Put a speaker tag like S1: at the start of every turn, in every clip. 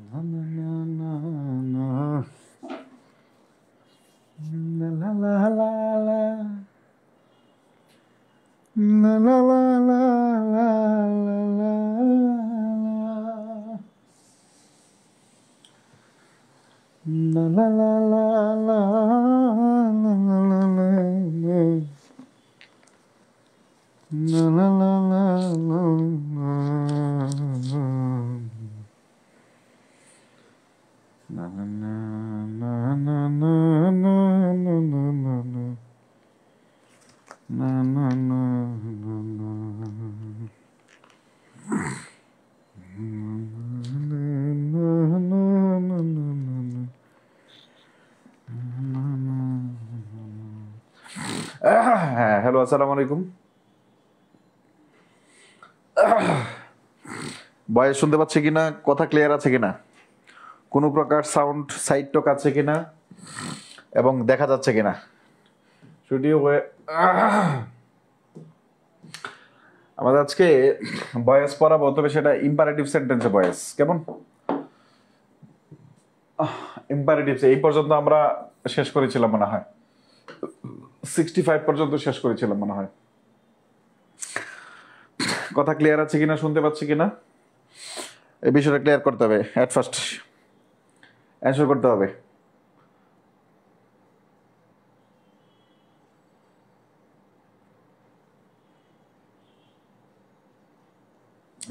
S1: Na na na na na. La la la la la. La la la la la la la. La la la la la la la la la. La la la la la la. Na na na na na na na na na na na. Na na na na na. Hello, আসসালামু আলাইকুম। Voice শুনতে পাচ্ছে কিনা, কথা clear আছে কিনা, কোনো প্রকার সাউন্ড সাইড টক আছে কিনা এবং দেখা যাচ্ছে কিনা স্টুডিও। আমাদের আজকে ভয়েস পড়াবো, তবে সেটা ইম্পারেটিভ সেন্টেন্সে ভয়েস। কেমন ইম্পারেটিভস এই পর্যন্ত আমরা শেষ করেছিলাম মনে হয়, 65 পর্যন্ত শেষ করেছিলাম মনে হয়। কথা ক্লিয়ার আছে কিনা, শুনতে পাচ্ছি কিনা, এই বিষয়টা ক্লিয়ার করতে হবে। অ্যাট ফার্স্ট অ্যান্সার করতে হবে।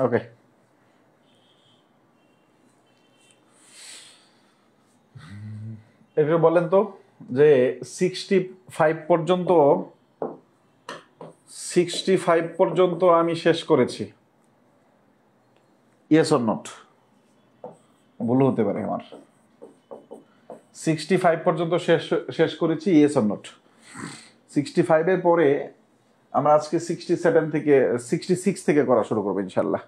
S1: ওকে, একটু বলেন তো যে 65 পর্যন্ত আমি শেষ করেছি, ইয়েস অর নট? ভুল হতে পারে আমার। 65 পর্যন্ত শেষ করেছি, ইয়েস অর নট? 65 এর পরে আমরা আজকে 67 থেকে 66 থেকে করা শুরু করবো ইনশাল্লাহ।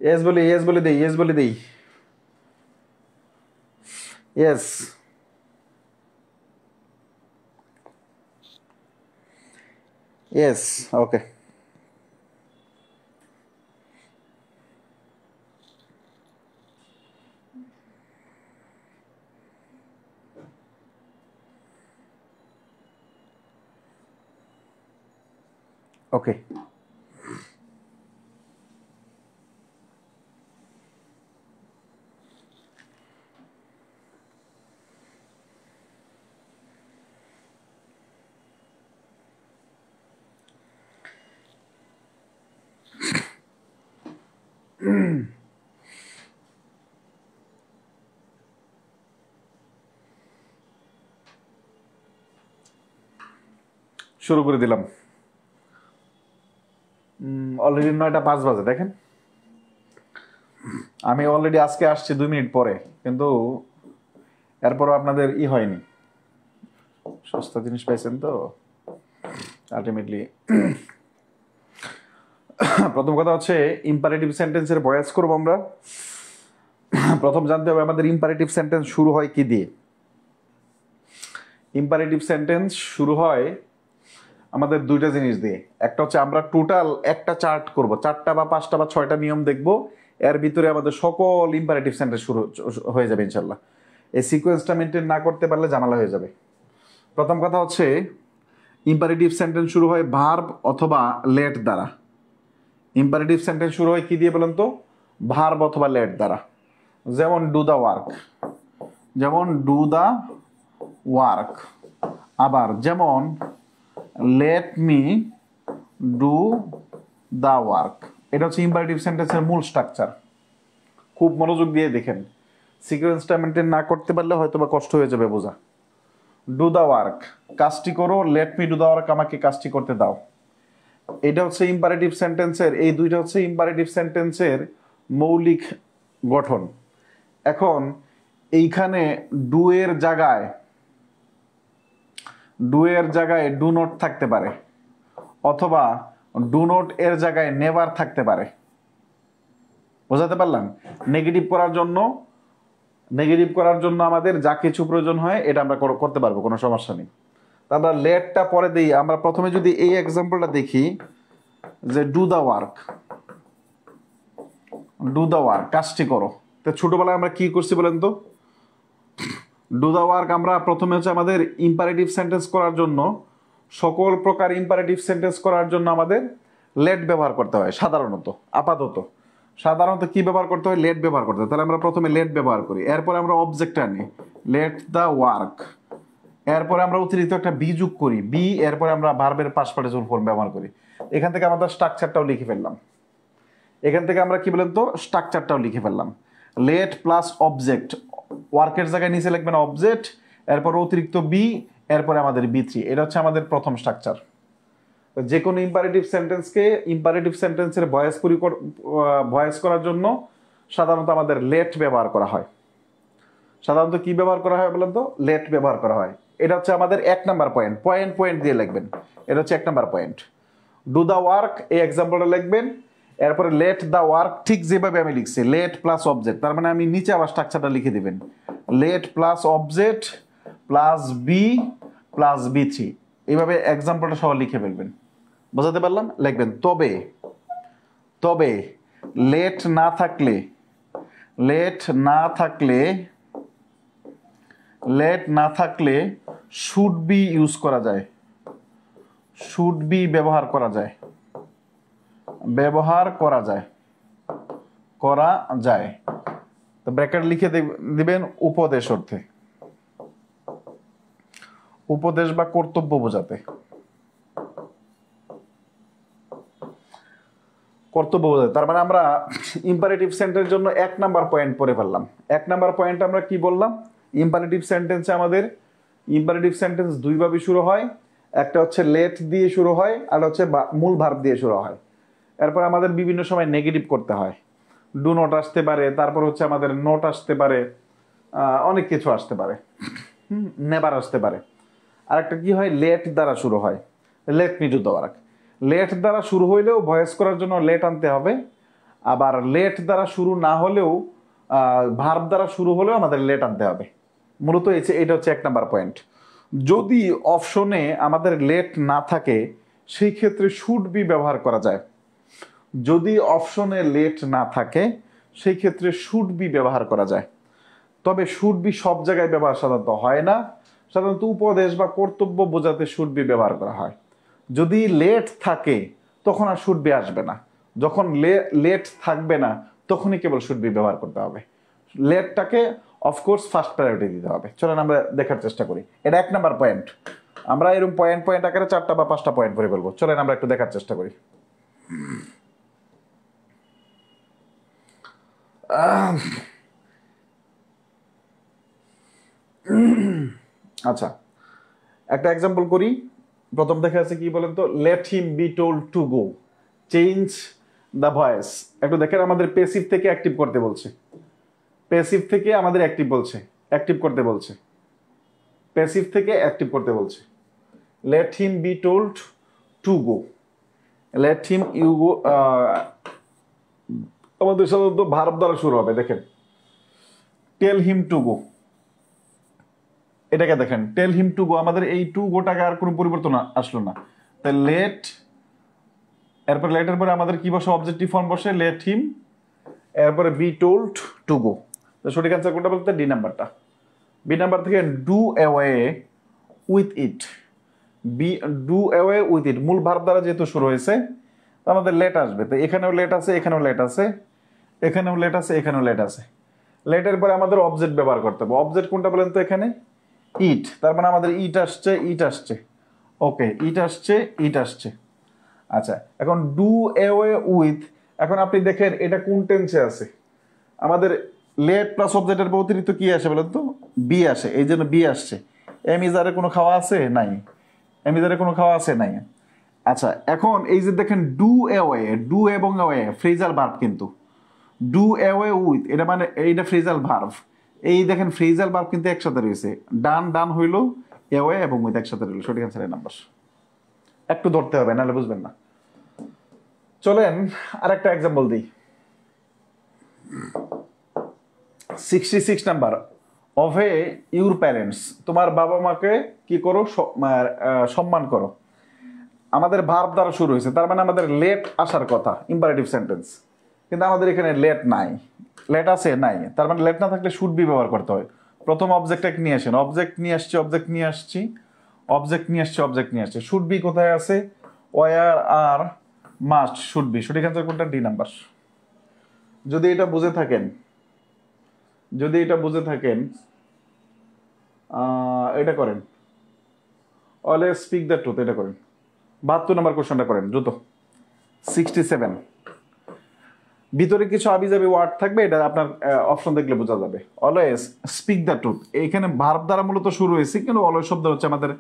S1: ইয়েস বলে দেই, ইয়েস বলে দেই, ইয়েস ইয়েস। ওকে, ওকে। শুরু করে দিলাম। অলরেডি 9:05 বাজে, দেখেন। আমি অলরেডি আজকে আসছি 2 মিনিট পরে, কিন্তু এরপরও আপনাদের হয়নি। সস্তা জিনিস পাইছেন তো আলটিমেটলি। প্রথম কথা হচ্ছে ইম্পারেটিভ সেন্টেন্সের ভয়েস করবো আমরা। প্রথম জানতে হবে আমাদের ইম্পারেটিভ সেন্টেন্স শুরু হয় কি দিয়ে। ইম্পারেটিভ সেন্টেন্স শুরু হয় আমাদের দুইটা জিনিস দিয়ে। একটা হচ্ছে আমরা টোটাল একটা চার্ট করব, 4টা বা 5টা বা 6টা নিয়ম দেখব, এর ভিতরে আমাদের সকল ইম্পারেটিভ সেন্টেন্স শুরু হয়ে যাবে ইনশাল্লাহ। এই সিকোয়েন্সটা মেনটেন না করতে পারলে ঝামেলা হয়ে যাবে। প্রথম কথা হচ্ছে ইম্পারেটিভ সেন্টেন্স শুরু হয় ভার্ব অথবা লেট দ্বারা। ইম্পারেটিভ সেন্টেন্স শুরু হয় কি দিয়ে বলেন তো? ভার্ব অথবা লেট দ্বারা। যেমন ডু দ্য ওয়ার্ক, যেমন ডু দ্য ওয়ার্ক। আবার যেমন late me do the work. এটা হচ্ছে ইম্পারেটিভ সেন্টেন্সের মূল স্ট্রাকচার। খুব মনোযোগ দিয়ে দেখেন, সিকোয়েন্সটা মেনটেন না করতে পারলে হয়তো বা কষ্ট হয়ে যাবে বোঝা। ডু দ্য ওয়ার্ক, কাজটি করো। Late me do the work, আমাকে কাজটি করতে দাও। এটা হচ্ছে ইম্পারেটিভ সেন্টেন্সের, এই দুইটা হচ্ছে ইম্পারেটিভ সেন্টেন্সের মৌলিক গঠন। এখন এইখানে ডু এর জায়গায় ডু নট থাকতে পারে, অথবা ডু নট এর জায়গায় নেভার থাকতে পারে। বোঝাতে পারলাম? নেগেটিভ করার জন্য আমাদের যা কিছু প্রয়োজন হয় এটা আমরা করতে পারবো, কোনো সমস্যা নেই। তা আমরা লেটটা পরে দিই। আমরা প্রথমে যদি এই এক্সাম্পলটা দেখি যে ডু দ্য ওয়ার্ক, কাজটি করো। তো ছোটবেলায় আমরা কি করছি বলেন তো? ডু দ্য ওয়ার্ক আমরা প্রথমে হচ্ছে আমাদের ইম্পারেটিভ সেন্টেন্স করার জন্য, সকল প্রকার ইম্পারেটিভ সেন্টেন্স করার জন্য আমাদের লেট ব্যবহার করতে হয় সাধারণত কি ব্যবহার করতে হয়? লেট ব্যবহার করতে হয়। তাহলে আমরা প্রথমে লেট ব্যবহার করি, এরপরে আমরা অবজেক্ট আনি লেট দ্য ওয়ার্ক, এরপরে আমরা অতিরিক্ত একটা বি যোগ করি বি, এরপরে আমরা ভার্বের পাস্ট পার্টিসিপল ফর্ম ব্যবহার করি। এখান থেকে আমাদের স্ট্রাকচারটাও লিখে ফেললাম। কি বলেন তো? স্ট্রাকচারটাও লিখে ফেললাম। লেট প্লাস অবজেক্ট, ওয়ার্কের জায়গায় নিচে লিখবেন অবজেক্ট, এরপর অতিরিক্ত বি, এরপরে আমাদের বি3। এটা হচ্ছে আমাদের প্রথম স্ট্রাকচার। যে কোনো ইম্পারেটিভ সেন্টেন্সের ভয়েস করার জন্য সাধারণত আমাদের লেট ব্যবহার করা হয়। সাধারণত কি ব্যবহার করা হয় বলেন তো? লেট ব্যবহার করা হয়। এটা হচ্ছে আমাদের 1 নাম্বার পয়েন্ট দিয়ে লিখবেন। এটা হচ্ছে 1 number point. Do the work, এই এক্সাম্পলটা লিখবেন। এরপরে লেট দ্য ওয়ার্ক ঠিক যেভাবে আমি লিখছি, লেট প্লাস অবজেক্ট, তার মানে আমি নিচে আবার স্ট্রাকচারটা লিখে দিবেন, let plus object plus B plus বি3, এইভাবে এক্সাম্পলটা সহ লিখে ফেলবেন। বোঝাতে পারলাম? লিখবেন তবে লেট না থাকলে শুড বি ইউজ করা যায়, শুড বি ব্যবহার করা যায়। তো ব্র্যাকেট লিখে দিবেন উপদেশ অর্থে, উপদেশ বা কর্তব্য বোঝাতে। তার মানে আমরা ইম্পারেটিভ সেন্টেন্সের জন্য 1 নাম্বার পয়েন্ট পড়ে ফেললাম। 1 নাম্বার পয়েন্ট আমরা কি বললাম? ইম্পারেটিভ সেন্টেন্সে আমাদের ইম্পারেটিভ সেন্টেন্স দুইভাবে শুরু হয়, একটা হচ্ছে লেট দিয়ে শুরু হয়, আর হচ্ছে মূল ভার্ব দিয়ে শুরু হয়। এরপর আমাদের বিভিন্ন সময় নেগেটিভ করতে হয়, ডু নট আসতে পারে, তারপর হচ্ছে আমাদের নোট আসতে পারে, অনেক কিছু আসতে পারে, নেভার আসতে পারে। আরেকটা কি হয়? লেট দ্বারা শুরু হয়, let me do the work. Let দ্বারা শুরু হইলেও ভয়েস করার জন্য লেট আনতে হবে, আবার লেট দ্বারা শুরু না হলেও ভার্ব দ্বারা শুরু হলেও আমাদের লেট আনতে হবে। মূলত এটা হচ্ছে 1 নাম্বার পয়েন্ট। যদি অপশনে আমাদের লেট না থাকে সেই ক্ষেত্রে শুড বি ব্যবহার করা যায়। যদি অপশনে লেট না থাকে সেই ক্ষেত্রে শুড বি ব্যবহার করা যায়। তবে শুড বি সব জায়গায় ব্যবহার সাধারণত হয় না, সাধারণত উপদেশ বা কর্তব্য বোঝাতে শুড বি ব্যবহার করা হয়। যদি লেট থাকে তখন আর শুড বি আসবে না, যখন লেট থাকবে না তখনই কেবল শুড বি ব্যবহার করতে হবে। লেটটাকে অফকোর্স ফার্স্ট প্রায়োরিটি দিতে হবে। চলেন আমরা দেখার চেষ্টা করি। এটা 1 নাম্বার পয়েন্ট। আমরা এরকম পয়েন্ট আকারে 4টা বা 5টা পয়েন্ট পরে ফেলবো। চলেন আমরা একটু দেখার চেষ্টা করি। আচ্ছা, একটা এক্সাম্পল করি। প্রথম দেখা আছে কি বলেন তো? Late him be told to go, change the voice. একটু দেখেন, আমাদের প্যাসিভ থেকে অ্যাক্টিভ করতে বলছে, প্যাসিভ থেকে আমাদের অ্যাক্টিভ করতে বলছে। Let him be told to go, let him you go আমাদের সাধারণত ভার্ব দ্বারা শুরু হবে। দেখেন, টেল হিম টু গো, এটাকে দেখেন, টেল হিম টু গো, আমাদের এই টু গোটাকে আর কোনো পরিবর্তন আসলো না। তাই লেট, এরপর লেটের পরে আমাদের কি বসে? অবজেক্টিভ ফর্ম বসে, লেট হিম, এরপরে বি টোল্ড টু গো। সঠিক অ্যান্সার কোনটা বলতে? ডি নাম্বারটা। বি নাম্বার থেকে ডু অ্যাওয়ে উইথ ইট, মূল ভার্ব দ্বারা যেহেতু শুরু হয়েছে আমাদের লেট আসবে। তো এখানেও লেট আছে, এখানেও লেট আছে, এখানেও লেট আছে, এখানেও লেট আছে। লেটের পরে আমাদের অবজেক্ট ব্যবহার করতে হবে। অবজেক্ট কোনটা বলেন তো? এখানে ইট, তার মানে আমাদের ইট আসছে। ওকে, ইট আসছে। আচ্ছা, এখন ডু অ্যাওয়ে উইথ, এখন আপনি দেখেন এটা কোন টেন্সে আছে? আমাদের লেট প্লাস অবজেক্টের পর অতিরিক্ত কি আসে বলেন তো? বি আসে, এই জন্য বি আসছে। এমিজারে কোনো খাওয়া আছে? নাই। আচ্ছা, এখন এই যে দেখেন ডু অ্যাওয়ে, ডু এবং অ্যাওয়ে ফ্রেজাল ভার্ব, কিন্তু ডু অ্যাওয়ে উইথ এটা মানে এইটা ফ্রেজাল ভার্ব। এই দেখেন ফ্রেজাল ভার্ব কিন্তু একসাথে রয়েছে, ডান হইলো, অ্যাওয়ে এবং উইথ একসাথে রইলো। সঠিক অ্যান্সার নাম্বার। একটু ধরতে হবে, নাহলে বুঝবেন না। চলেন আরেকটা এক্সাম্পল দিই। 66 নাম্বার, অভে ইউর প্যারেন্টস, তোমার বাবা মাকে কি করো, সম্মান করো। আমাদের ভার্ব দ্বারা শুরু হয়েছে, তার মানে আমাদের লেট আসার কথা, ইম্পারেটিভ সেন্টেন্স, কিন্তু আমাদের এখানে লেট নাই। লেট আছে নাই, তার মানে লেট না থাকলে শুড বি ব্যবহার করতে হয়। প্রথম অবজেক্টটাকে নিয়ে আসেন, অবজেক্ট নিয়ে আসছি, অবজেক্ট নিয়ে আসছি, অবজেক্ট নিয়ে আসছি, অবজেক্ট নিয়ে আসছে। শুড বি কোথায় আছে? ওয়ার আর মাস্ট শুড বি। সঠিক অ্যান্সার কোনটা? D number. যদি এটা বুঝে থাকেন, যদি এটা বুঝে থাকেন, এটা করেন, অলওয়েজ স্পিক দ্য ট্রুথ, এটা করেন। 72 নম্বর কোশ্চেনটা করেন দ্রুত। 67, ভিতরে কিছু আবিজাবি ওয়ার্ড থাকবে, এটা আপনার অপশন দেখলে বোঝা যাবে। অলওয়েজ স্পিক দ্য ট্রুথ, এইখানে ভার্ব দ্বারা মূলত শুরু হয়েছে, কিন্তু অলওয়েজ শব্দ হচ্ছে আমাদের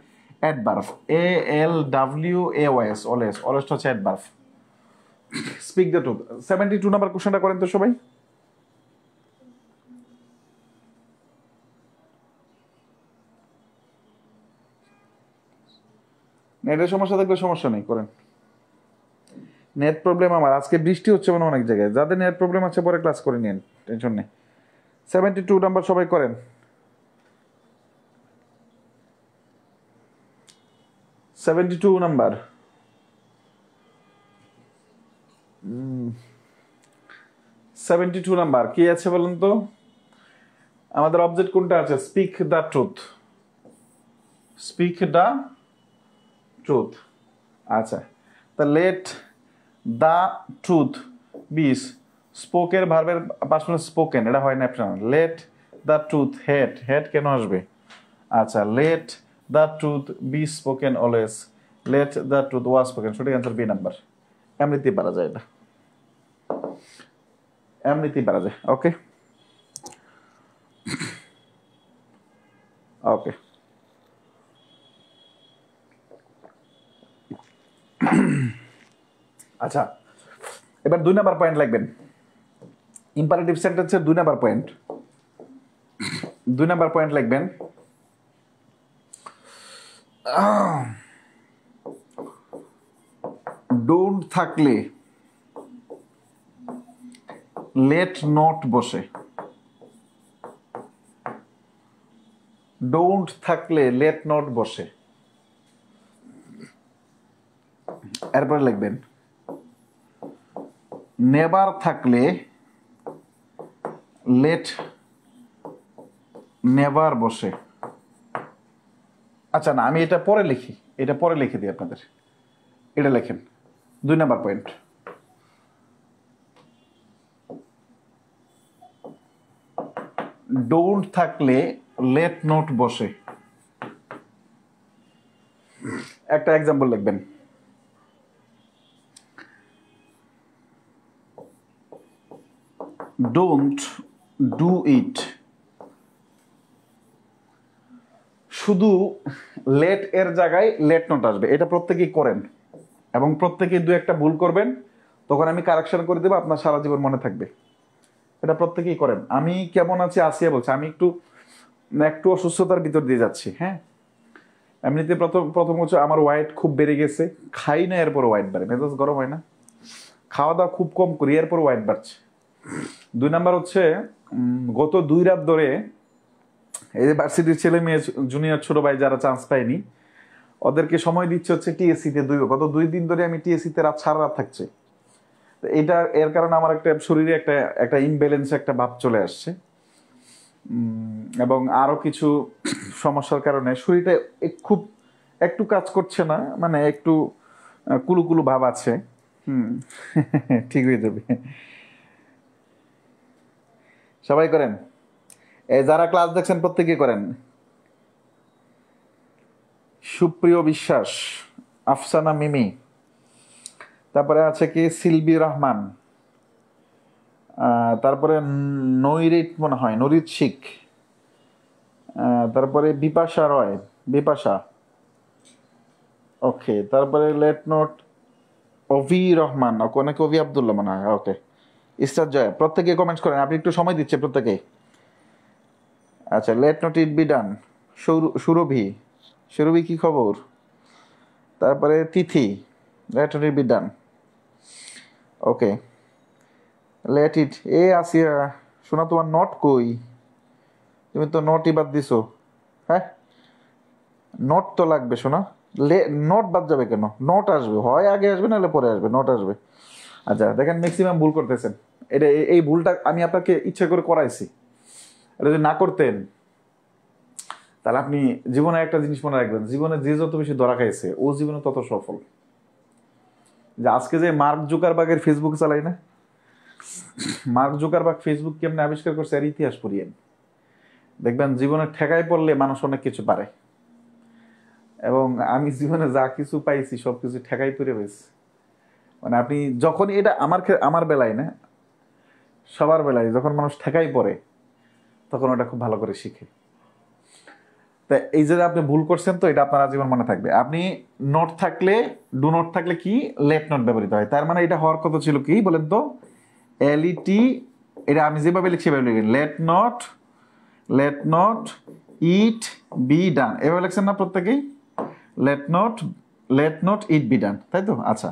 S1: অ্যাডভার্ব, ALWAYS, অলওয়েজ, অলওয়েজটা হচ্ছে অ্যাডভার্ব। Speak the truth. 72 নম্বর কোশ্চেনটা করেন তো সবাই। নেটের সমস্যা থাকলে সমস্যা নেই, করেন। নেট প্রবলেম আমার, আজকে বৃষ্টি হচ্ছে মানে অনেক জায়গায়, যাদের নেট প্রবলেম আছে পরে ক্লাস করে নিন, টেনশন নেই। 72 নাম্বার সবাই করেন। 72 নাম্বার, 72 নাম্বার কি আছে বলুন তো? আমাদের অবজেক্ট কোনটা আছে? Speak the truth, speak the truth. আচ্ছা, তা লেট দ্য ট্রুথ বিস, স্পোকের ভার্বের পাস্ট স্পোকেন, এটা হয় না আপনার। Let the truth head, head কেন আসবে? আচ্ছা, let the truth B spoken always, let the truth was spoken. সঠিক অ্যান্সার বি নাম্বার। এমনিতেই পারা যায়, এটা এমনিতেই পারা যায়। ওকে ওকে, আচ্ছা এবার 2 নাম্বার পয়েন্ট লিখবেন। ইম্পারেটিভ সেন্টেন্সের 2 নাম্বার পয়েন্ট, 2 নাম্বার পয়েন্ট লিখবেন। ডোন্ট থাকলে লেট নট বসে, ডোন্ট থাকলে লেট নট বসে। এরপরে লিখবেন নেভার থাকলে লেট নেভার বসে। আচ্ছা না, আমি এটা পরে লিখি, এটা পরে লিখে দিই আপনাদের, এটা লেখেন 2 নাম্বার পয়েন্ট। ডোন্ট থাকলে লেট নট বসে। একটা এক্সাম্পল লিখবেন। ডোন্ট ডু ইট, শুধু লেট এর জায়গায় লেট নট আসবে, এটা প্রত্যেকেই করেন এবং প্রত্যেকেই 2-1টা ভুল করবেন, তখন আমি কারেকশন করে দেবো, আপনার সারা জীবন মনে থাকবে। এটা প্রত্যেকেই করেন। আমি কেমন আছি আসিয়া বলছি, আমি একটু একটু অসুস্থতার ভিতর দিয়ে যাচ্ছি। হ্যাঁ, এমনিতে প্রথম হচ্ছে আমার ওয়েট খুব বেড়ে গেছে, খাই না এরপর ওয়েট বাড়ে, মেজাজ গরম হয় না, খাওয়া দাওয়া খুব কম করি এরপর ওয়েট বাড়ছে। 2 নাম্বার হচ্ছে গত 2 রাত ধরে এই যে ভার্সিটির ছেলে মেয়ে জুনিয়র ছোট ভাই যারা চান্স পায়নি, ওদেরকে সময় দিচ্ছে হচ্ছে টিএসসিতে, গত 2 দিন ধরে আমি টিএসসিতে সারা রাত থাকছি। এটা এর কারণে আমার একটা শরীরে একটা একটা ইমব্যালেন্স, একটা ভাব চলে আসছে, এবং আরো কিছু সমস্যার কারণে শরীরটা খুব একটু কাজ করছে না, মানে একটু কুলু কুলু ভাব আছে। ঠিক হয়ে যাবে, সবাই করেন। এই যারা ক্লাস দেখছেন প্রত্যেকেই করেন। সুপ্রিয় বিশ্বাস, আফসানা মিমি, তারপরে আছে কি সিলবি রহমান, তারপরে নৈরিত মনে হয়, নরিত শিখ, তারপরে বিপাশা রয়, বিপাশা, ওকে, তারপরে লেট নোট অভি রহমান, অনেকে অভি আবদুল্লাহ মনে হয়, ওকে, ইস্তার জয়, প্রত্যেকে কমেন্টস করেন, আপনি একটু সময় দিচ্ছে প্রত্যেকে। আচ্ছা, let not it be done, Surabhi, Surabhi কি খবর? তারপরে Tithi, let not it be done. Okay, let it. এ আসিয়া, শোনা তোমার নট কই? তুমি তো নটই বাদ দিছো। হ্যাঁ, নট তো লাগবে শোনা। নট বাদ যাবে কেন? নট আসবে, হয় আগে আসবে নাহলে পরে আসবে, নট আসবে। আচ্ছা দেখেন, ম্যাক্সিমাম ভুল করতেছেন। এটা এই ভুলটা আমি আপনাকে ইচ্ছা করে করাইছি। এটা যদি না করতেন তাহলে আপনি জীবনে একটা জিনিস মনে রাখবেন, জীবনে যে যত বেশি ধরা খাইছে ও জীবনে তত সফল। যে আজকে যে মার্ক জুকারবার্গের ফেসবুক চালাই না, মার্ক জুকারবার্গ ফেসবুক কেমনে আবিষ্কার করছে এর ইতিহাস পড়িয়েন, দেখবেন জীবনে ঠেকায় পড়লে মানুষ অনেক কিছু পারে। এবং আমি জীবনে যা কিছু পাইছি সবকিছু ঠেকাই পড়ে পেয়েছি। মানে আপনি যখন এটা আমার বেলায় না, সবার বেলায় যখন মানুষ ঠেকাই পড়ে তখন ওটা খুব ভালো করে শিখে। তা এই যে আপনি ভুল করছেন, তো এটা আপনার আজীবন মনে থাকবে। আপনি নোট থাকলে, ডু নোট থাকলে কি লেট নোট ব্যবহৃত হয়, তার মানে এটা হওয়ার কথা ছিল কি বলেন তো, এলইটি। এটা আমি যেভাবে লিখছি সেভাবে লিখবেন, লেট নট ইট বি ডান, এভাবে লিখছেন না প্রত্যেকেই, let not late not it be ডান, তাই তো? আচ্ছা,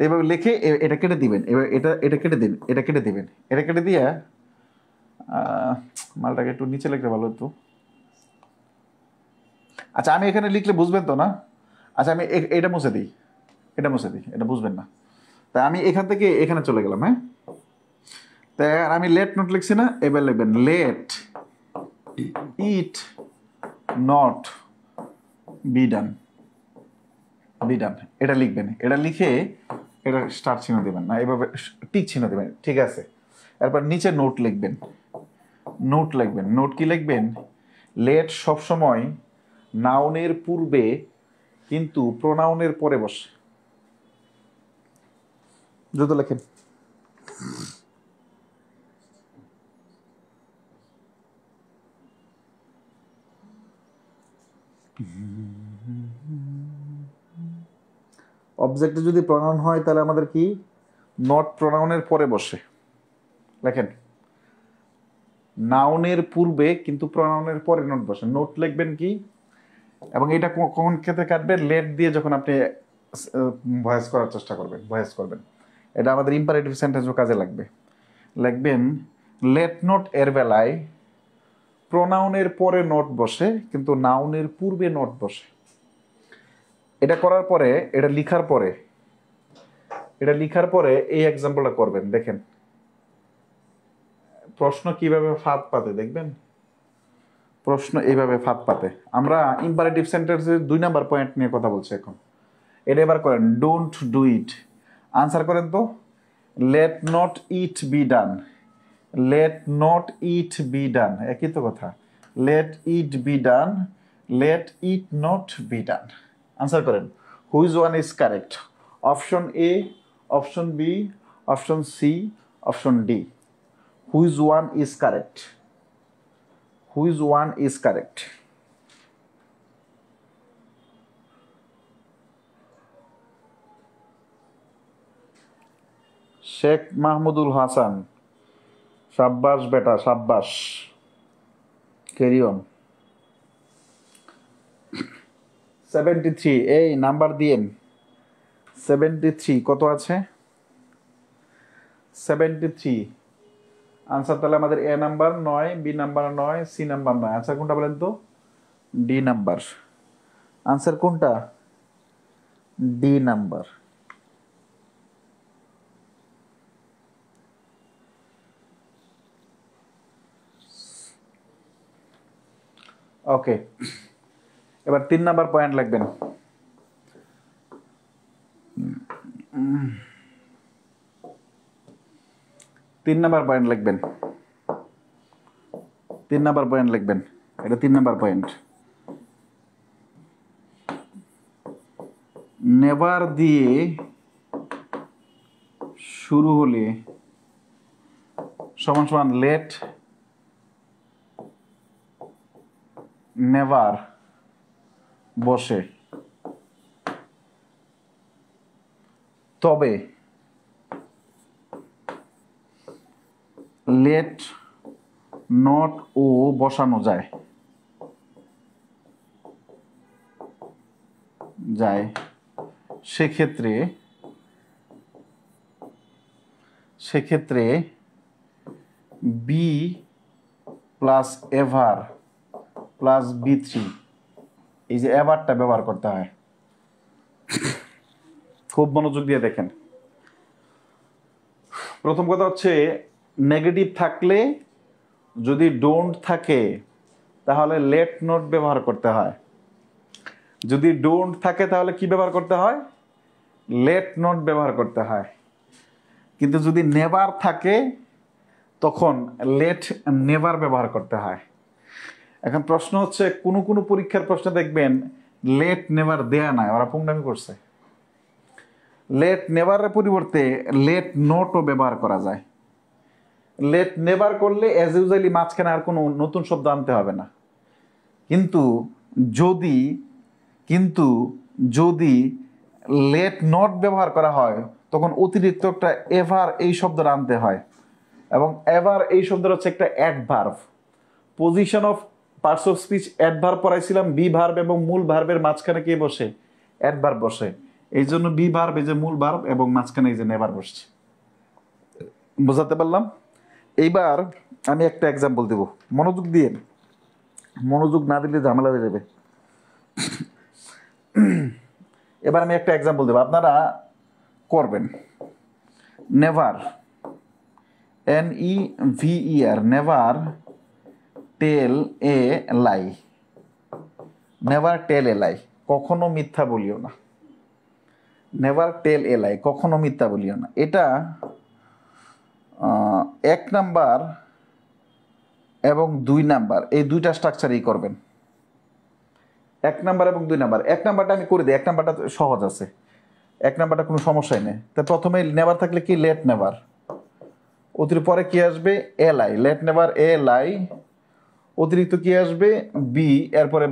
S1: এভাবে লিখে এটা কেটে দিবেন, এবার এটা কেটে দিবেন, এটা কেটে দিবেন, এটা কেটে দিয়ে মালটাকে একটু নিচে লিখতে ভালো হতো। আচ্ছা আমি এখানে লিখলে বুঝবেন তো না? আচ্ছা আমি এটা মুছে দিই, এটা মুছে দিই, এটা বুঝবেন না। তাই আমি এখান থেকে এখানে চলে গেলাম। হ্যাঁ, তাই আমি লেট নোট লিখছি না, এবার লিখবেন late it not be done, be done, এটা লিখবেন। এটা লিখে এটা স্টার চিহ্ন দেবেন না, এভাবে টিক চিহ্ন দেবেন, ঠিক আছে? এরপর নিচে নোট লিখবেন, নোট লিখবেন। নোট কি লিখবেন? লেট সবসময় নাউনের পূর্বে কিন্তু প্রোনাউনের পরে বসে। দ্রুত লেখেন। অবজেক্টে যদি প্রোনাউন হয় তাহলে আমাদের কি নট প্রোনাউনের পরে বসে। লেখেন, নাউনের পূর্বে কিন্তু প্রোনাউনের পরে নোট বসে। নোট লিখবেন কি, এবং এটা কোন ক্ষেত্রে কাটবেন? লেট দিয়ে যখন আপনি ভয়েস করার চেষ্টা করবেন, ভয়েস করবেন, এটা আমাদের ইম্পারেটিভ সেন্টেন্সও কাজে লাগবে। লিখবেন লেট নোট এর বেলায় প্রোনাউনের পরে নোট বসে কিন্তু নাউনের পূর্বে নোট বসে। এটা করার পরে, এটা লিখার পরে এই এক্সাম্পলটা করবেন। দেখেন প্রশ্ন কিভাবে ফাঁদ পাতে, দেখবেন প্রশ্ন এইভাবে ফাঁদ পাতে। আমরা ইম্পারেটিভ সেন্টেন্সের 2 নাম্বার পয়েন্ট নিয়ে কথা বলছি এখন। এটা এবার করেন, ডোন্ট ডু ইট। আনসার করেন তো, let not it be done, let not it be done, একই তো কথা। Let it be done, let it not be done. Answer করেন, which one is correct? Option A, option B, option C, option D. Which one is correct? Which one is correct? Sheikh Mahmudul Hasan, সাব্বাস বেটা সাব্বাস, carry on. 73, এই number দিয়েন। 73 কত আছে? 73 answer তাহলে আমাদের A number 9, B number 9, C number 9। Answer কোনটা বলেন তো? D number. আনসার কোনটা? D number. ওকে, এবার 3 নাম্বার পয়েন্ট লিখবেন। 3 নাম্বার পয়েন্ট লিখবেন, 3 নাম্বার পয়েন্ট লিখবেন। এটা 3 নাম্বার পয়েন্ট। নেভার দিয়ে শুরু হলে সমান সমান লেট নেভার বসে, তবে লেট নট ও বসানো যায়, সেক্ষেত্রে সেক্ষেত্রে B plus ever plus B3, এই যে এভারটা ব্যবহার করতে হয়। খুব মনোযোগ দিয়ে দেখেন। প্রথম কথা হচ্ছে নেগেটিভ থাকলে যদি ডোন্ট থাকে তাহলে লেট নোট ব্যবহার করতে হয়, যদি ডোন্ট থাকে তাহলে কি ব্যবহার করতে হয়? লেট নোট ব্যবহার করতে হয়। কিন্তু যদি নেভার থাকে তখন লেট নেভার ব্যবহার করতে হয়। এখন প্রশ্ন হচ্ছে কোনো কোনো পরীক্ষার প্রশ্ন দেখবেন লেট নেভার দেয়া নাই, ওরা পুংনামি করছে। লেট নেভারের পরিবর্তে লেট নোটও ব্যবহার করা যায়। লেট নেভার করলে অ্যাজ ইউজুয়ালি মাঝখানে আর কোনো নতুন শব্দ আনতে হবে না। কিন্তু যদি যদি লেট নট ব্যবহার করা হয় তখন অতিরিক্ত একটা এভার এই শব্দটা আনতে হয়, এবং এভার এই শব্দটা হচ্ছে একটা adverb. Position of parts of speech adverb পড়াইছিলাম, বি ভার্ব এবং মূল ভার্বের মাঝখানে কে বসে? অ্যাডভার্ব বসে। এই জন্য বি ভার্ব এই যে মূল ভার্ব এবং মাঝখানে এই যে নেভার বসছে। বোঝাতে পারলাম? এইবার আমি একটা এক্সাম্পল দেব, মনোযোগ দিয়ে, মনোযোগ না দিলে ঝামেলা হয়ে যাবে। এবার আমি একটা এক্সাম্পল দেব, আপনারা করবেন। নেভার, NEVER, নেভার টেল এ লাই, নেভার টেল এ লাই, কখনো মিথ্যা বলিও না। নেভার টেল এ লাই, কখনো মিথ্যা বলিও না। এটা 1 নাম্বার এবং 2 নাম্বার, এই দুইটা স্ট্রাকচারই করবেন। 1 নাম্বার এবং 2 নাম্বার। 1 নাম্বারটা আমি করে দিই, 1 নাম্বারটা সহজ আছে, 1 নাম্বারটা কোনো সমস্যাই নেই। তা প্রথমে নেভার থাকলে কি? Late never. অতিরিক্ত পরে কি আসবে? এলাই, লেট নেভার এ লাই। অতিরিক্ত কি আসবে? বি, এরপরে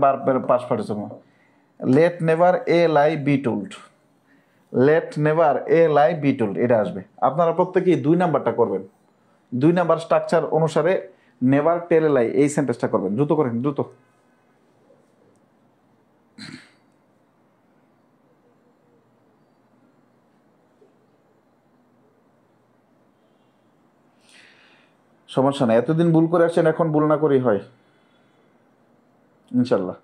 S1: past participle. Late never a lie be told, late never a lie be told, এটা আসবে। আপনারা প্রত্যেকেই 2 নাম্বারটা করবেন। 2 নাম্বার স্ট্রাকচার অনুসারে নেভার টেল এ লাই এই সেন্টেন্সটা করবেন। দ্রুত করেন, দ্রুত। সমস্যা নাই, এতদিন ভুল করে আসছেন, এখন ভুল না করেই হয় ইনশাল্লাহ।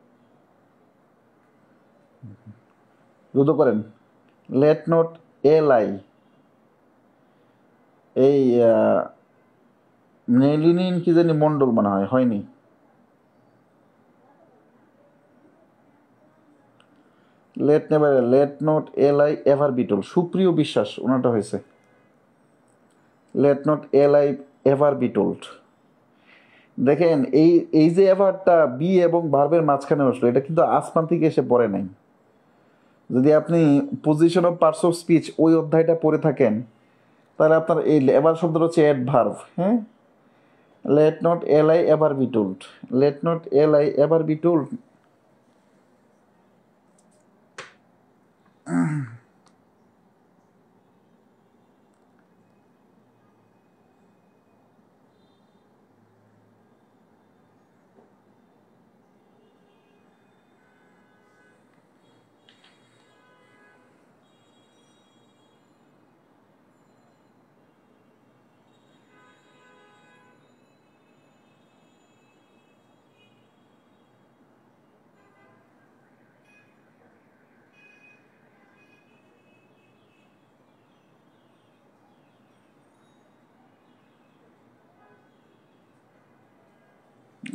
S1: দ্রুত করেন। লেট নোট এ লাই, এই নেলিনিন কি জানি মন্ডল মনে হয়, হয়নি। লেট নেভার, লেট নোট এ লাই এভার বিটল, সুপ্রিয় বিশ্বাস ওনাটা হয়েছে। লেট নোট এ লাই এভার বিটোল্ড। দেখেন এই এই যে এভারটা বি এবং ভার্বের মাঝখানে বসলো, এটা কিন্তু আসমান থেকে এসে পড়ে নাই। যদি আপনি position of parts of speech ওই অধ্যায়টা পড়ে থাকেন তাহলে আপনার এই এভার শব্দটা হচ্ছে অ্যাডভার্ব। হ্যাঁ, let not a lie ever be told, let not a lie ever be told.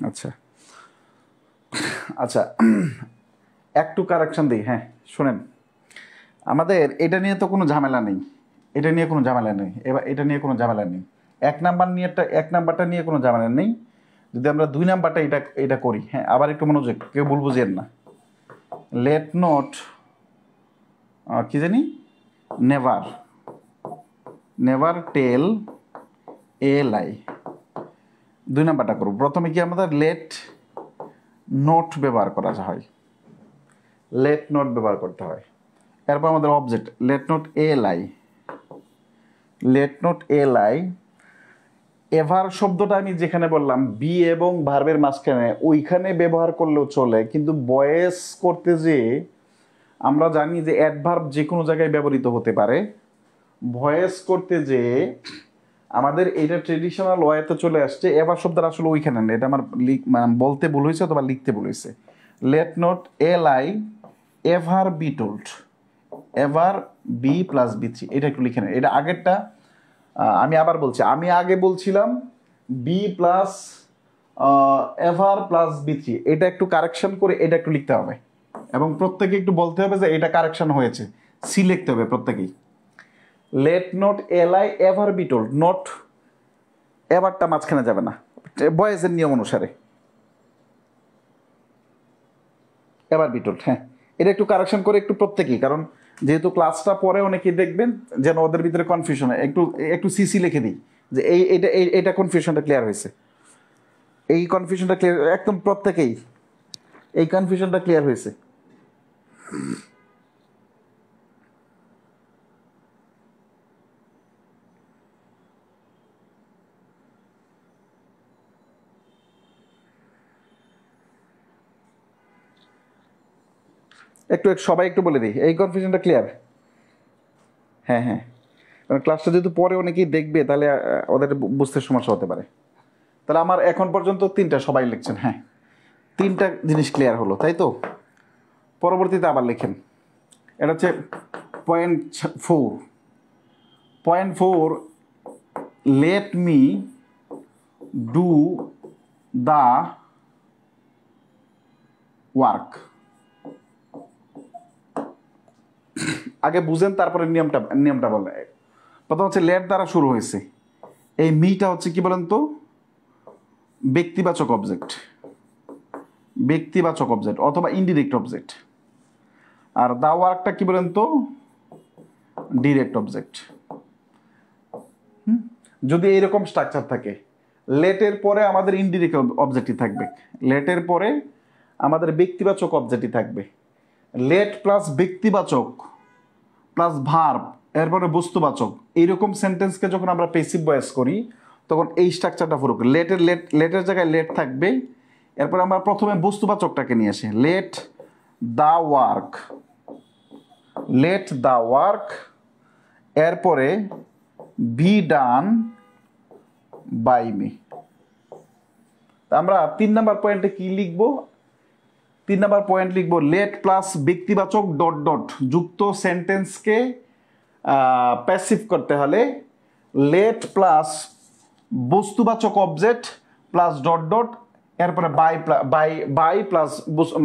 S1: আচ্ছা আচ্ছা, একটু কারেকশন দিই। হ্যাঁ শোনেন, আমাদের এটা নিয়ে তো কোনো ঝামেলা নেই, এটা নিয়ে কোনো ঝামেলা নেই। এবার এটা নিয়ে কোনো ঝামেলা নেই। 1 নাম্বারটা নিয়ে কোনো ঝামেলা নেই। যদি আমরা 2 নাম্বারটা এটা এটা করি, হ্যাঁ আবার একটু মনোযোগ, কেউ ভুল বুঝেন না। লেট নোট কি জানি নেভার, নেভার টেল এ লাই। 2 নাম্বারটা করব। প্রথমে কি আমাদের লেট নোট ব্যবহার করা হয়, লেট নোট ব্যবহার করতে হয়। এরপর আমাদের অবজেক্ট লেট নোট এ লাই, লেট নোট এ লাই। এভার শব্দটা আমি যেখানে বললাম বি এবং ভার্বের মাঝখানে, ওইখানে ব্যবহার করলেও চলে, কিন্তু ভয়েস করতে যে আমরা জানি যে অ্যাডভার্ব যে কোনো জায়গায় ব্যবহৃত হতে পারে। ভয়েস করতে যে আমাদের এটা ট্রেডিশনাল ওয়েতে চলে আসছে। এভার শব্দটা আসলে ওইখানে না, এটা আমার বলতে ভুল হয়েছে অথবা লিখতে ভুল হয়েছে। লেট নট লি ever be told, ever be plus B three, এটা একটু লিখে নেন। এটা আগেরটা আমি আবার বলছি, আমি আগে বলছিলাম be plus ever plus B three, এটা একটু কারেকশন করে এটা একটু লিখতে হবে এবং প্রত্যেকে একটু বলতে হবে যে এটা কারেকশন হয়েছে, সি লিখতে হবে প্রত্যেকেই। লেট নট লি এভার বি টোল্ড, নট এভারটা মাঝখানে যাবে না বয়েজের নিয়ম অনুসারে, এভার বি টোল্ড। হ্যাঁ, এটা একটু কারেকশন করে একটু প্রত্যেকেই, কারণ যেহেতু ক্লাসটা পরে অনেকেই দেখবেন যেন ওদের ভিতরে কনফিউশন হয়, একটু একটু সিসি লিখে দিই যে এইটা কনফিউশনটা ক্লিয়ার হয়েছে, এই কনফিউশনটা ক্লিয়ার, একদম প্রত্যেকেই এই কনফিউশনটা ক্লিয়ার হয়েছে। একটু সবাই একটু বলে দিই, এই কনফিউশনটা ক্লিয়ার? হ্যাঁ হ্যাঁ, কারণ ক্লাসটা যেহেতু পরে অনেকেই দেখবে তাহলে ওদের বুঝতে সমস্যা হতে পারে। তাহলে আমার এখন পর্যন্ত তিনটা, সবাই লিখছেন, হ্যাঁ তিনটা জিনিস ক্লিয়ার হলো, তাই তো? পরবর্তীতে আবার লিখেন। এটা হচ্ছে .4, .4 late me do the work. আগে বুঝেন তারপরে নিয়মটা বলেন। প্রথম হচ্ছে লেট দ্বারা শুরু হয়েছে, এই মিটা হচ্ছে কি বলেন তো, ব্যক্তিবাচক অবজেক্ট, ব্যক্তিবাচক অবজেক্ট অথবা ইনডিরেক্ট অবজেক্ট। আর দা ওয়ার্কটা কি বলেন তো, ডিরেক্ট অবজেক্ট। যদি এইরকম স্ট্রাকচার থাকে, লেটের পরে আমাদের ইনডিরেক্ট অবজেক্টই থাকবে, লেটের পরে আমাদের ব্যক্তিবাচক অবজেক্টই থাকবে। লেট প্লাস ব্যক্তিবাচক প্লাস ভার্ব এরপরে বস্তুবাচক, এইরকম সেন্টেন্সকে যখন আমরা পেসিভ ভয়েস করি তখন এই স্ট্রাকচারটা ফলো করি। লেটের জায়গায় লেট থাকবে, এরপর আমরা প্রথমে বস্তুবাচকটাকে নিয়ে আসি, let the work, let the work, এরপরে বি ডান বাই মি। আমরা 3 নাম্বার পয়েন্টে কি লিখবো? 3 নাম্বার পয়েন্ট লিখবো লেট প্লাস ব্যক্তিবাচক ডট ডট যুক্ত সেন্টেন্সকে প্যাসিভ করতে হলে লেট প্লাস বস্তুবাচক অবজেক্ট প্লাস ডট ডট এরপরে বাই প্লাস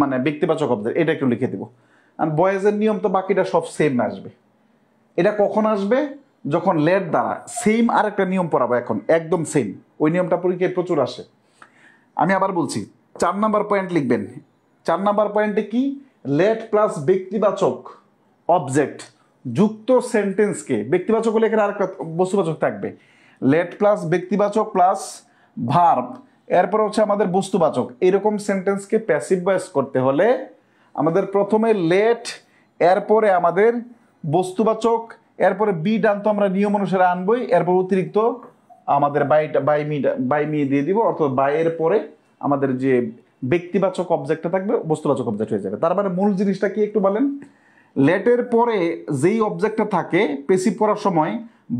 S1: মানে ব্যক্তিবাচক অবজেক্ট, এটা একটু লিখে দিব। আর বয়েজের নিয়ম তো বাকিটা সব সেম আসবে। এটা কখন আসবে? যখন লেট দ্বারা সেম আরেকটা নিয়ম পড়াবো এখন, একদম সেম ওই নিয়মটা পরীক্ষায় প্রচুর আসে। আমি আবার বলছি, 4 নাম্বার পয়েন্ট লিখবেন। 4 নাম্বার পয়েন্টে কি, লেট প্লাস ব্যক্তিবাচক অবজেক্ট যুক্ত সেন্টেন্সকে, ব্যক্তিবাচক হলে এখানে আরেকটা বস্তুবাচক থাকবে, লেট প্লাস ব্যক্তিবাচক প্লাস ভার্ব এরপর হচ্ছে আমাদের বস্তুবাচক, এরকম সেন্টেন্সকে প্যাসিভ ভয়েস করতে হলে আমাদের প্রথমে লেট, এরপরে আমাদের বস্তুবাচক, এরপরে বি ডান তো আমরা নিয়ম অনুসারে আনবই, এরপর অতিরিক্ত আমাদের বাই মি দিয়ে দিব, অর্থাৎ বাইয়ের পরে আমাদের যে ব্যক্তিবাচক অবজেক্টটা থাকবে বস্তুবাচক অবজেক্ট হয়ে যাবে। তার মানে মূল জিনিসটা কি একটু বলেন? লেটের পরে যেই অবজেক্টটা থাকে পেসিভ করার সময়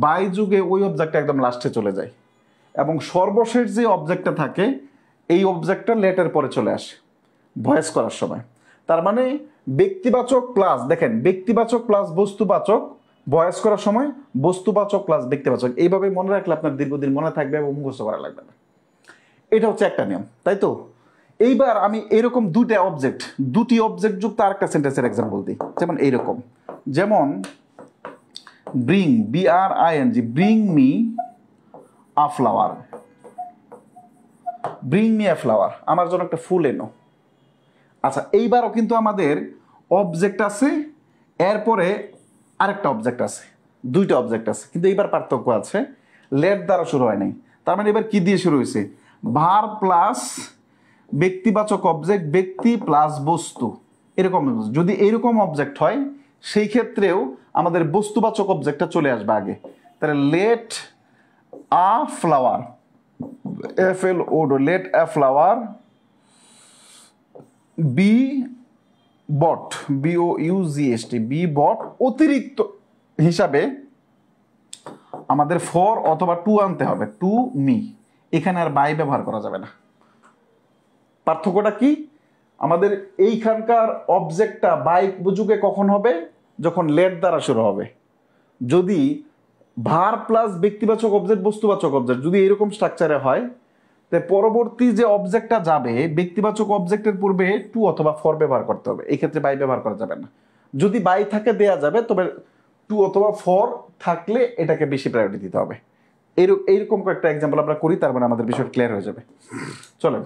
S1: বাই যুগে ওই অবজেক্টটা একদম লাস্টে চলে যায় এবং সর্বশেষ যে অবজেক্টটা থাকে এই অবজেক্টটা লেটের পরে চলে আসে ভয়েস করার সময়। তার মানে ব্যক্তিবাচক প্লাস, দেখেন ব্যক্তিবাচক প্লাস বস্তুবাচক ভয়েস করার সময় বস্তুবাচক প্লাস ব্যক্তিবাচক, এইভাবে মনে রাখলে আপনার দীর্ঘদিন মনে থাকবে এবং মুখস্থ করা লাগবে না। এটা হচ্ছে একটা নিয়ম, তাই তো? এইবার আমি এরকম দুটি অবজেক্ট যুক্ত আরেকটা সেন্টেন্সের এক্সাম্পল দিই, যেমন এইরকম, যেমন bring, BRING, bring me a flower, bring me a flower, আমার জন্য একটা ফুল এনো। আচ্ছা, এইবারও কিন্তু আমাদের অবজেক্ট আছে, এরপরে আরেকটা অবজেক্ট আছে, দুইটা অবজেক্ট আছে, কিন্তু এইবার পার্থক্য আছে, লেট দ্বারা শুরু হয় নাই। তার মানে এবার কি দিয়ে শুরু হয়েছে? ভার্ব প্লাস ব্যক্তিবাচক অবজেক্ট, ব্যক্তি প্লাস বস্তু, এরকম। যদি এরকম অবজেক্ট হয় সেই ক্ষেত্রেও আমাদের বস্তুবাচক অবজেক্টটা চলে আসবে আগে। তাহলে let a flower, FLO, let a flower be bought, BOUGST, be bought অতিরিক্ত হিসাবে আমাদের ফর অথবা টু আনতে হবে, টু মি, এখানে আর বাই ব্যবহার করা যাবে না। পার্থক্যটা কি? আমাদের এইখানকার অবজেক্টটা বাই যুগে কখন হবে? যখন লেট দ্বারা শুরু হবে। যদি ভার প্লাস ব্যক্তিবাচক অবজেক্ট বস্তুবাচক অবজেক্ট যদি এরকম স্ট্রাকচারে হয়, তাই পরবর্তী যে অবজেক্টটা যাবে ব্যক্তিবাচক অবজেক্টের পূর্বে টু অথবা ফর ব্যবহার করতে হবে, এই ক্ষেত্রে বাই ব্যবহার করা যাবে না। যদি বাই থাকে দেয়া যাবে, তবে টু অথবা ফর থাকলে এটাকে বেশি প্রায়োরিটি দিতে হবে। এইরকম কয়েকটা এক্সাম্পল আমরা করি, তার মানে আমাদের বিষয় ক্লিয়ার হয়ে যাবে। চলেন,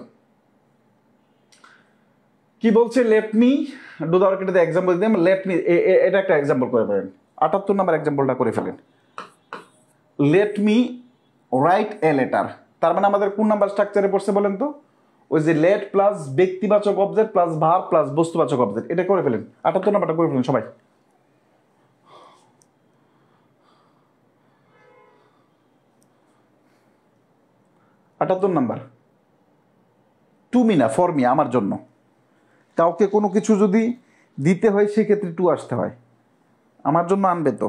S1: কি বলছে? Late me do the work, এটাতে এক্সাম্পল দিলাম। লেট মি, এটা একটা এক্সাম্পল করে ফেলেন। 78 নম্বর এক্সাম্পলটা করে ফেলেন। Let me write a letter, তার মানে আমাদের কোন নাম্বার স্ট্রাকচারে পড়ছে বলেন তো? ওই যে লেট প্লাস ব্যক্তিবাচক অবজেক্ট প্লাস ভার প্লাস বস্তুবাচক অবজেক্ট, এটা করে ফেলেন। 78 নাম্বারটা করে ফেলেন সবাই। 78 নাম্বার। টু মি না, ফর মি, আমার জন্য। কাউকে কোনো কিছু যদি দিতে হয় সেক্ষেত্রে টু আসতে হয়, আমার জন্য আনবে তো।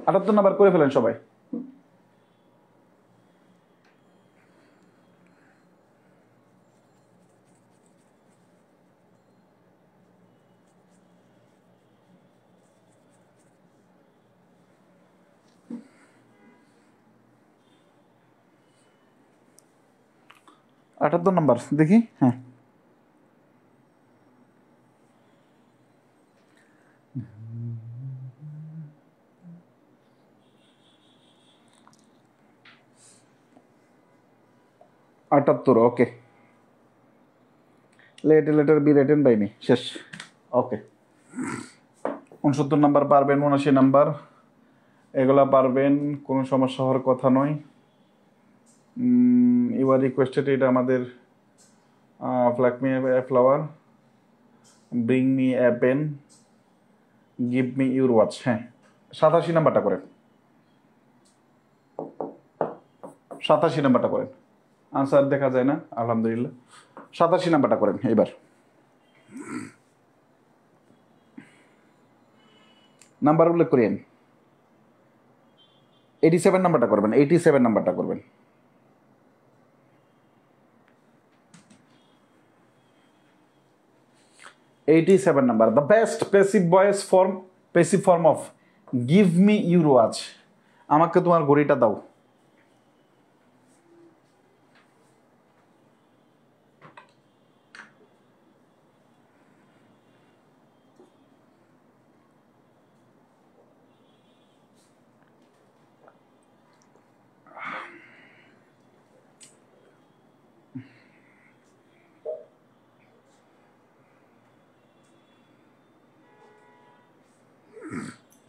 S1: 78 নাম্বার করে ফেলেন সবাই। আটাত্তর নাম্বার দেখি, হ্যাঁ। আটাত্তর, okay. Letter be written by me, শেষ। ওকে। 69 নাম্বার পারবেন, 79 নাম্বার, এগুলা পারবেন, কোনো সমস্যা হওয়ার কথা নয়। ইউ আর রিকোয়েস্টেড, এটা আমাদের ফ্ল্যাক me a flower, bring me a pen, give me your watch. হ্যাঁ, 87 নাম্বারটা করেন, 87 নাম্বারটা করেন। আনসার দেখা যায় না, আলহামদুলিল্লাহ। 87 নাম্বারটা করেন এবার। নাম্বার উল্লেখ করেন। 87 নাম্বারটা করবেন, 87 নাম্বারটা করবেন। Number, the best passive form of give me your watch, আমাকে তোমার ঘড়িটা দাও।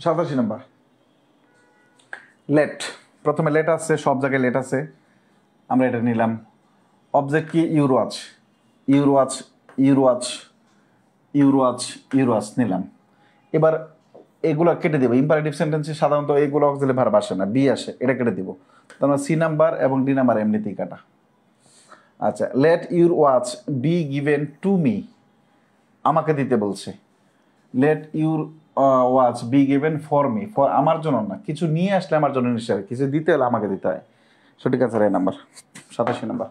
S1: সাতাশি নাম্বার, লেট। প্রথমে লেট আছে, সব জায়গায় লেট আছে, আমরা এটা নিলাম। অবজেক্ট কি? Your watch, your watch, your watch, your watch, your watch নিলাম। এবার এগুলো কেটে দেবো। ইম্পারেটিভ সেন্টেন্সে সাধারণত এগুলো অক্সিলারি ভার্ব আসে না, বি আসে, এটা কেটে দিব। তারপর সি নাম্বার এবং ডি নাম্বার এমনিতেই কাটা। আচ্ছা, let your watch be given to me, আমাকে দিতে বলছে। Let your watch be given for me, for আমার জন্য না, কিছু নিয়ে আসলে আমার জন্য নিশ্চয়, কিছু দিতে হলে আমাকে দিতে হয়। সঠিক আছে এই নাম্বার, 87 নাম্বার।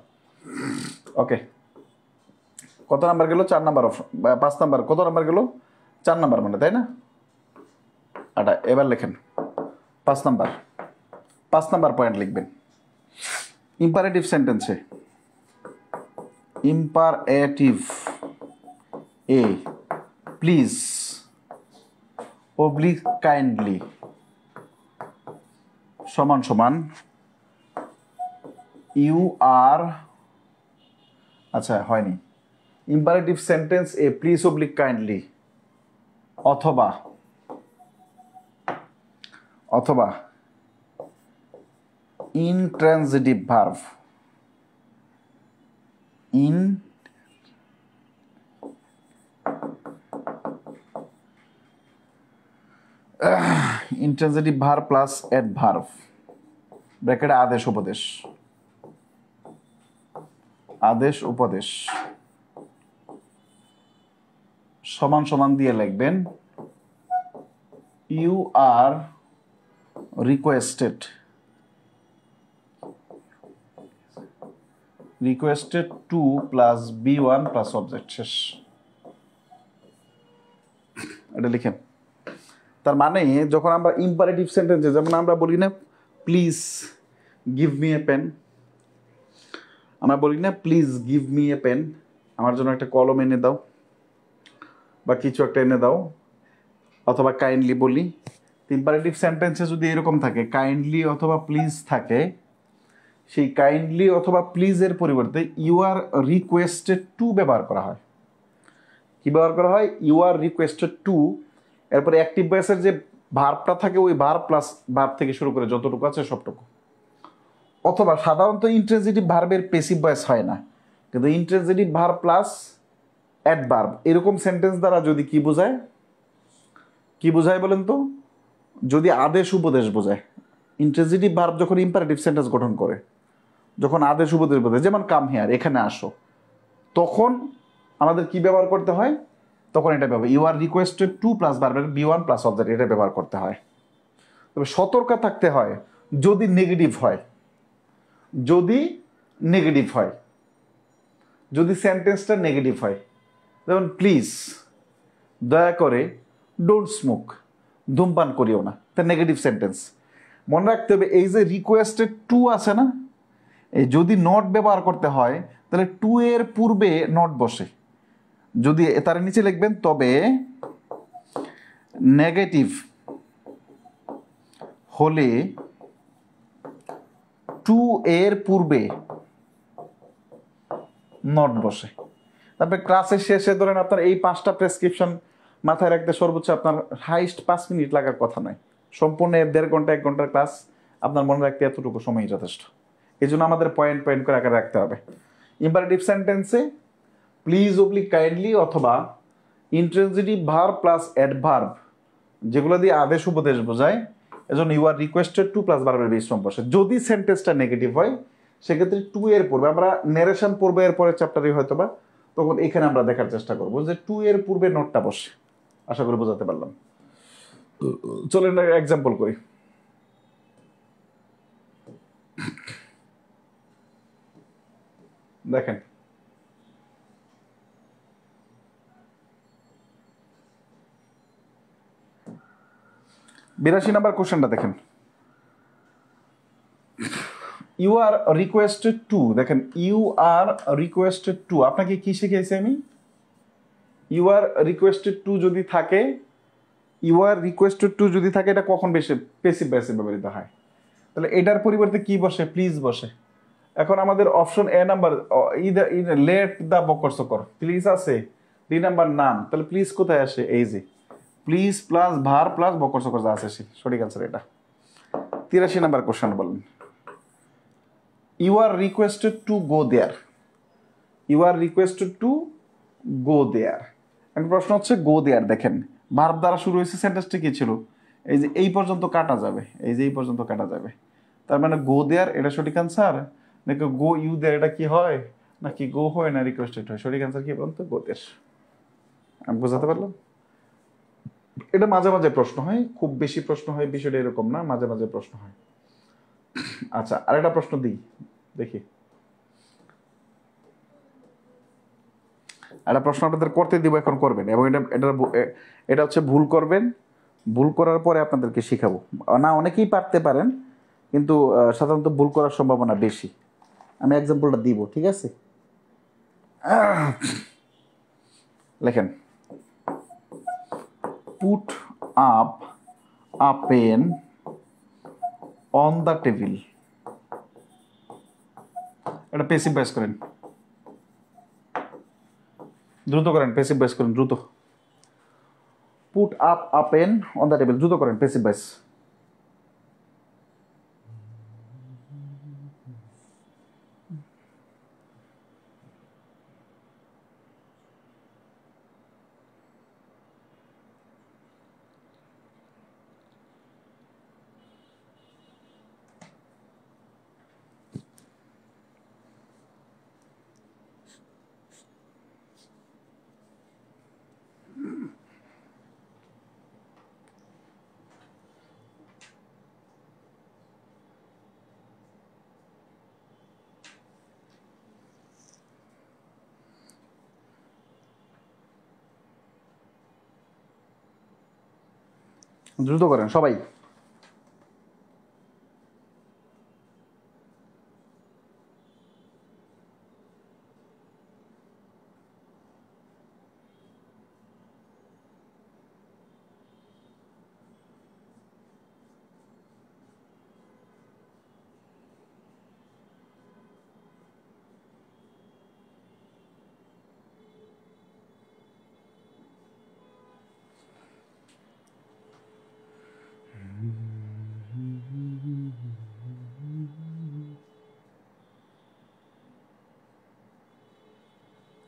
S1: ওকে, কত নাম্বার গেল? 4 নাম্বার, 5 নাম্বার, কত নাম্বার গেল? 4 নাম্বার মানে, তাই না? আটা, এবার লেখেন 5 নাম্বার। 5 নাম্বার পয়েন্ট লিখবেন। ইম্পারেটিভ সেন্টেন্সে, ইম্পারেটিভ এ প্লিজ অবলিক কাইন্ডলি সমান সমান ইউ আর, আচ্ছা হয়নি। ইম্পারেটিভ সেন্টেন্স এ প্লিজ অবলিক কাইন্ডলি অথবা অথবা intransitive verb, intransitive verb plus adverb, ব্র্যাকেটে আদেশ উপদেশ, আদেশ উপদেশ সমান সমান দিয়ে লিখবেন you are requested to plus B1 plus object, শেষ। এটা লিখেন। তার মানে যখন আমরা ইম্পারেটিভ সেন্টেন্সে, যেমন আমরা বলি না please give me a pen, আমরা বলি না please give me a pen, আমার জন্য একটা কলম এনে দাও বা কিছু একটা এনে দাও, অথবা কাইন্ডলি বলি। ইম্পারেটিভ সেন্টেন্সে যদি এরকম থাকে কাইন্ডলি অথবা প্লিজ থাকে, সেই কাইন্ডলি অথবা প্লিজের পরিবর্তে ইউ আর রিকোয়েস্টেড টু ব্যবহার করা হয়। কি ব্যবহার করা হয়? ইউ আর রিকোয়েস্টেড টু, এরপরে অ্যাক্টিভ ভয়েসের যে ভার্বটা থাকে ওই ভার্ব প্লাস ভার্ব থেকে শুরু করে যতটুকু আছে সবটুকু। অথবা সাধারণত ইন্ট্রানজিটিভ ভার্বের পেসিভ ভয়েস হয় না, কিন্তু ইন্ট্রানজিটিভ ভার্ব প্লাস অ্যাডভার্ব এরকম সেন্টেন্স দ্বারা যদি কি বোঝায়, কি বোঝায় বলেন তো? যদি আদেশ উপদেশ বোঝায়। ইন্ট্রানজিটিভ ভার্ব যখন ইম্পারেটিভ সেন্টেন্স গঠন করে, যখন আদেশ উপদেশ বোঝায়, যেমন কাম হিয়ার, এখানে আসো, তখন আমাদের কি ব্যবহার করতে হয়? তখন এটা ব্যবহার you are requested to plus ভার্বের B1 প্লাস অবজেক্ট, এটা ব্যবহার করতে হয়। তবে সতর্ক থাকতে হয় যদি নেগেটিভ হয়, যদি নেগেটিভ হয়, যদি সেন্টেন্সটা নেগেটিভ হয়, যেমন প্লিজ, দয়া করে, ডোন্ট স্মোক, ধূমপান করিও না, তা নেগেটিভ সেন্টেন্স। মনে রাখতে হবে এই যে রিকোয়েস্টেড টু আছে না, এই যদি নট ব্যবহার করতে হয় তাহলে টু এর পূর্বে নট বসে। যদি তার নিচে লিখবেন তবে নেগেটিভ হলে টু এর পূর্বে নট বসে। তারপরে ক্লাসের শেষে ধরেন আপনার এই 5টা প্রেসক্রিপশন মাথায় রাখতে সর্বোচ্চ আপনার হাইস্ট 5 মিনিট লাগার কথা নয়, সম্পূর্ণ 1.5 ঘন্টা 1 ঘন্টার ক্লাস আপনার মনে রাখতে এতটুকু সময়ই যথেষ্ট। এই জন্য আমাদের পয়েন্ট পয়েন্ট করে আকারে রাখতে হবে। ইম্পারেটিভ সেন্টেন্সে প্লিজ অবলিক কাইন্ডলি অথবা ইন্ট্রানজিটিভ ভার্ব প্লাস অ্যাডভার্ব যেগুলো দিয়ে আদেশ উপদেশ বোঝায়, এজন্য you are requested to plus ভার্বের বিশ্রম বসে। যদি সেন্টেন্সটা নেগেটিভ হয় সেক্ষেত্রে টু এর পূর্বে, আমরা নেরেশন পড়বো এর পরের চ্যাপ্টারে হয়তো বা, তখন এখানে আমরা দেখার চেষ্টা করবো যে টু এর পূর্বে নোটটা বসে। আশা করি বোঝাতে পারলাম। চলেন এক্সাম্পল করি। দেখেন 82 নাম্বার কোশ্চেনটা দেখেন। ইউ আর রিকোয়েস্টেড টু, দেখেন ইউ আর রিকোয়েস্টেড টু, আপনাকে কি শিখিয়েছি আমি? ইউ আর রিকোয়েস্টেড টু যদি থাকে, ইউ আর রিকোয়েস্টেড টু যদি থাকে, এটা কখন বেশি পেসিভ ভয়েসে ব্যবহৃত হয়? তাহলে এটার পরিবর্তে কি বসে? প্লিজ বসে। এখন আমাদের option A number, let the বকর সকর, প্লিজ আছে। ডি নাম্বার নাম, তাহলে প্লিজ কোথায় আসে? এই যে প্লিজ প্লাস ভার প্লাস বকর সকর যা আসে, সঠিক আনসার এটা। 83 নাম্বার কোশ্চেন বলেন। You are requested to go there, you are requested to go there. এখন প্রশ্ন হচ্ছে গো দেয়ার, দেখেন ভার্ব দ্বারা শুরু হয়েছে, সেন্টেন্সটা কি ছিল? এই যে এই পর্যন্ত কাটা যাবে, এই যে এই পর্যন্ত কাটা যাবে, তার মানে গো দেয়ার এটা সঠিক আনসার, নাকি গো ইউ দেয়ার এটা কি হয়, নাকি গো হয় না রিকোয়েস্টেড হয়? সঠিক আনসার কি বলুন তো? গো দেয়ার। আমি বোঝাতে পারলাম? এটা মাঝে মাঝে প্রশ্ন হয়, খুব বেশি প্রশ্ন হয় বিষয়টা এরকম না, মাঝে মাঝে প্রশ্ন হয়। আচ্ছা আরেকটা প্রশ্ন দিই, দেখি। একটা প্রশ্ন আপনাদের করতে দিব, এখন করবেন, এবং এটা হচ্ছে ভুল করবেন, ভুল করার পরে আপনাদেরকে শিখাবো। না অনেকেই পারতে পারেন, কিন্তু সাধারণত ভুল করার সম্ভাবনা বেশি। আমি এক্সাম্পলটা দিব, ঠিক আছে? লেখেন put up a pen on the table, এটা পেসিভ ভয়েস করেন, দ্রুত করেন, পেসিভ ভয়েস করেন দ্রুত। Put up a pen on the table, দ্রুত করেন, পেসিভ ভয়েস। দ্রুত করেন সবাই।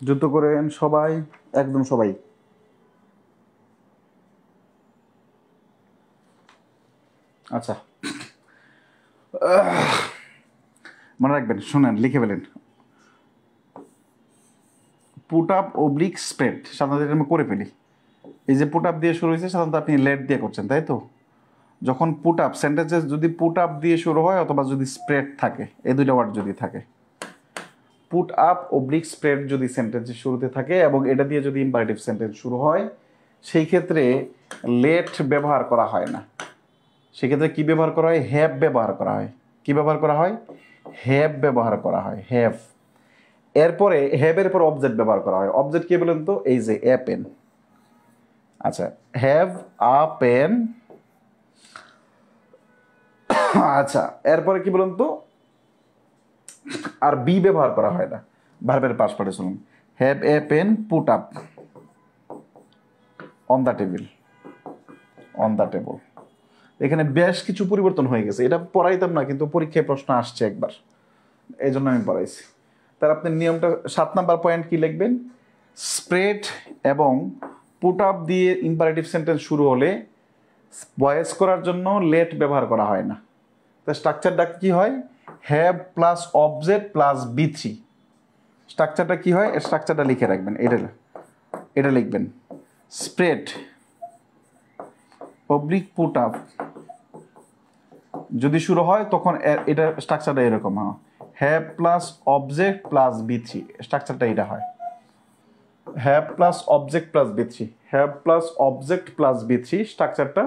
S1: দ্রুত করেন সবাই, একদম সবাই। আচ্ছা, মনে রাখবেন, শুনেন, লিখে ফেলেন। পুট আপ অবলিক স্প্রেড সাধারণত আমি করে ফেলি। এই যে পুট আপ দিয়ে শুরু হয়েছে, সাধারণত আপনি লেট দিয়ে করছেন, তাই তো? যখন পুট আপ সেন্টেন্সে যদি পুট আপ দিয়ে শুরু হয় অথবা যদি স্প্রেড থাকে, এই দুইটা ওয়ার্ড যদি থাকে, পুট আপ অবলিক স্প্রেড যদি সেন্টেন্সের শুরুতে থাকে এবং এটা দিয়ে যদি ইম্পারেটিভ সেন্টেন্স শুরু হয়, সেই ক্ষেত্রে লেট ব্যবহার করা হয় না। সেক্ষেত্রে কি ব্যবহার করা হয়? হ্যাভ ব্যবহার করা হয়। কি ব্যবহার করা হয়? হ্যাভ ব্যবহার করা হয়, হ্যাভ। এরপরে হ্যাভের পর অবজেক্ট ব্যবহার করা হয়। অবজেক্ট কি বলেন তো? এই যে এ পেন। আচ্ছা, হ্যাভ আ পেন। আচ্ছা, এরপরে কি বলেন তো? আর বি ব্যবহার করা হয় না, ভার্বের past participle. Have a pen put up on the table, on the table. এখানে বেশ কিছু পরিবর্তন হয়ে গেছে। এটা পড়াইতাম না, কিন্তু পরীক্ষায় প্রশ্ন আসছে একবার, এই জন্য আমি পড়াইছি। তার আপনি নিয়মটা 7 নাম্বার পয়েন্ট কি লিখবেন? স্প্রেড এবং পুট আপ দিয়ে ইম্পারেটিভ সেন্টেন্স শুরু হলে ভয়েস করার জন্য লেট ব্যবহার করা হয় না। তো স্ট্রাকচারটা কি হয়? হ্যাভ প্লাস অবজেক্ট প্লাস বি3। স্ট্রাকচারটা কি হয়? স্ট্রাকচারটা লিখে রাখবেন, এটা লিখবেন। স্প্রেড অবলিক পুট আপ যদি শুরু হয় তখন এটা স্ট্রাকচারটা এরকম হয়, হ্যাভ প্লাস অবজেক্ট প্লাস বি3। স্ট্রাকচারটা এটা হয় হ্যাভ প্লাস অবজেক্ট প্লাস বি3, হ্যাভ প্লাস অবজেক্ট প্লাস বি3। স্ট্রাকচারটা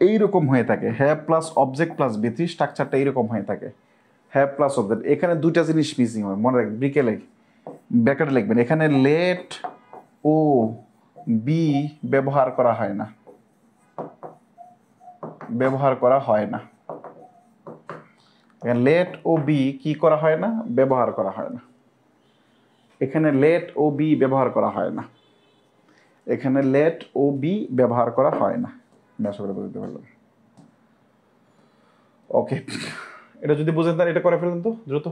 S1: এইরকম হয়ে থাকে, হ্যাভ প্লাস অবজেক্ট প্লাস বি3। স্ট্রাকচারটা এইরকম হয়ে থাকে, হ্যাভ প্লাস অবজেক্ট। এখানে দুইটা জিনিস মিসিং হয়, মনে রাখবেন। ব্র্যাকেটে লিখবেন, এখানে লেট ও বি ব্যবহার করা হয় না, ব্যবহার করা হয় না। লেট ও বি কি করা হয় না? ব্যবহার করা হয় না। এখানে লেট ও বি ব্যবহার করা হয় না, এখানে লেট ও বি ব্যবহার করা হয় না। আশা করে বুঝতে পারলাম। ওকে, এটা যদি বুঝেন তাহলে এটা করে ফেলেন তো দ্রুত।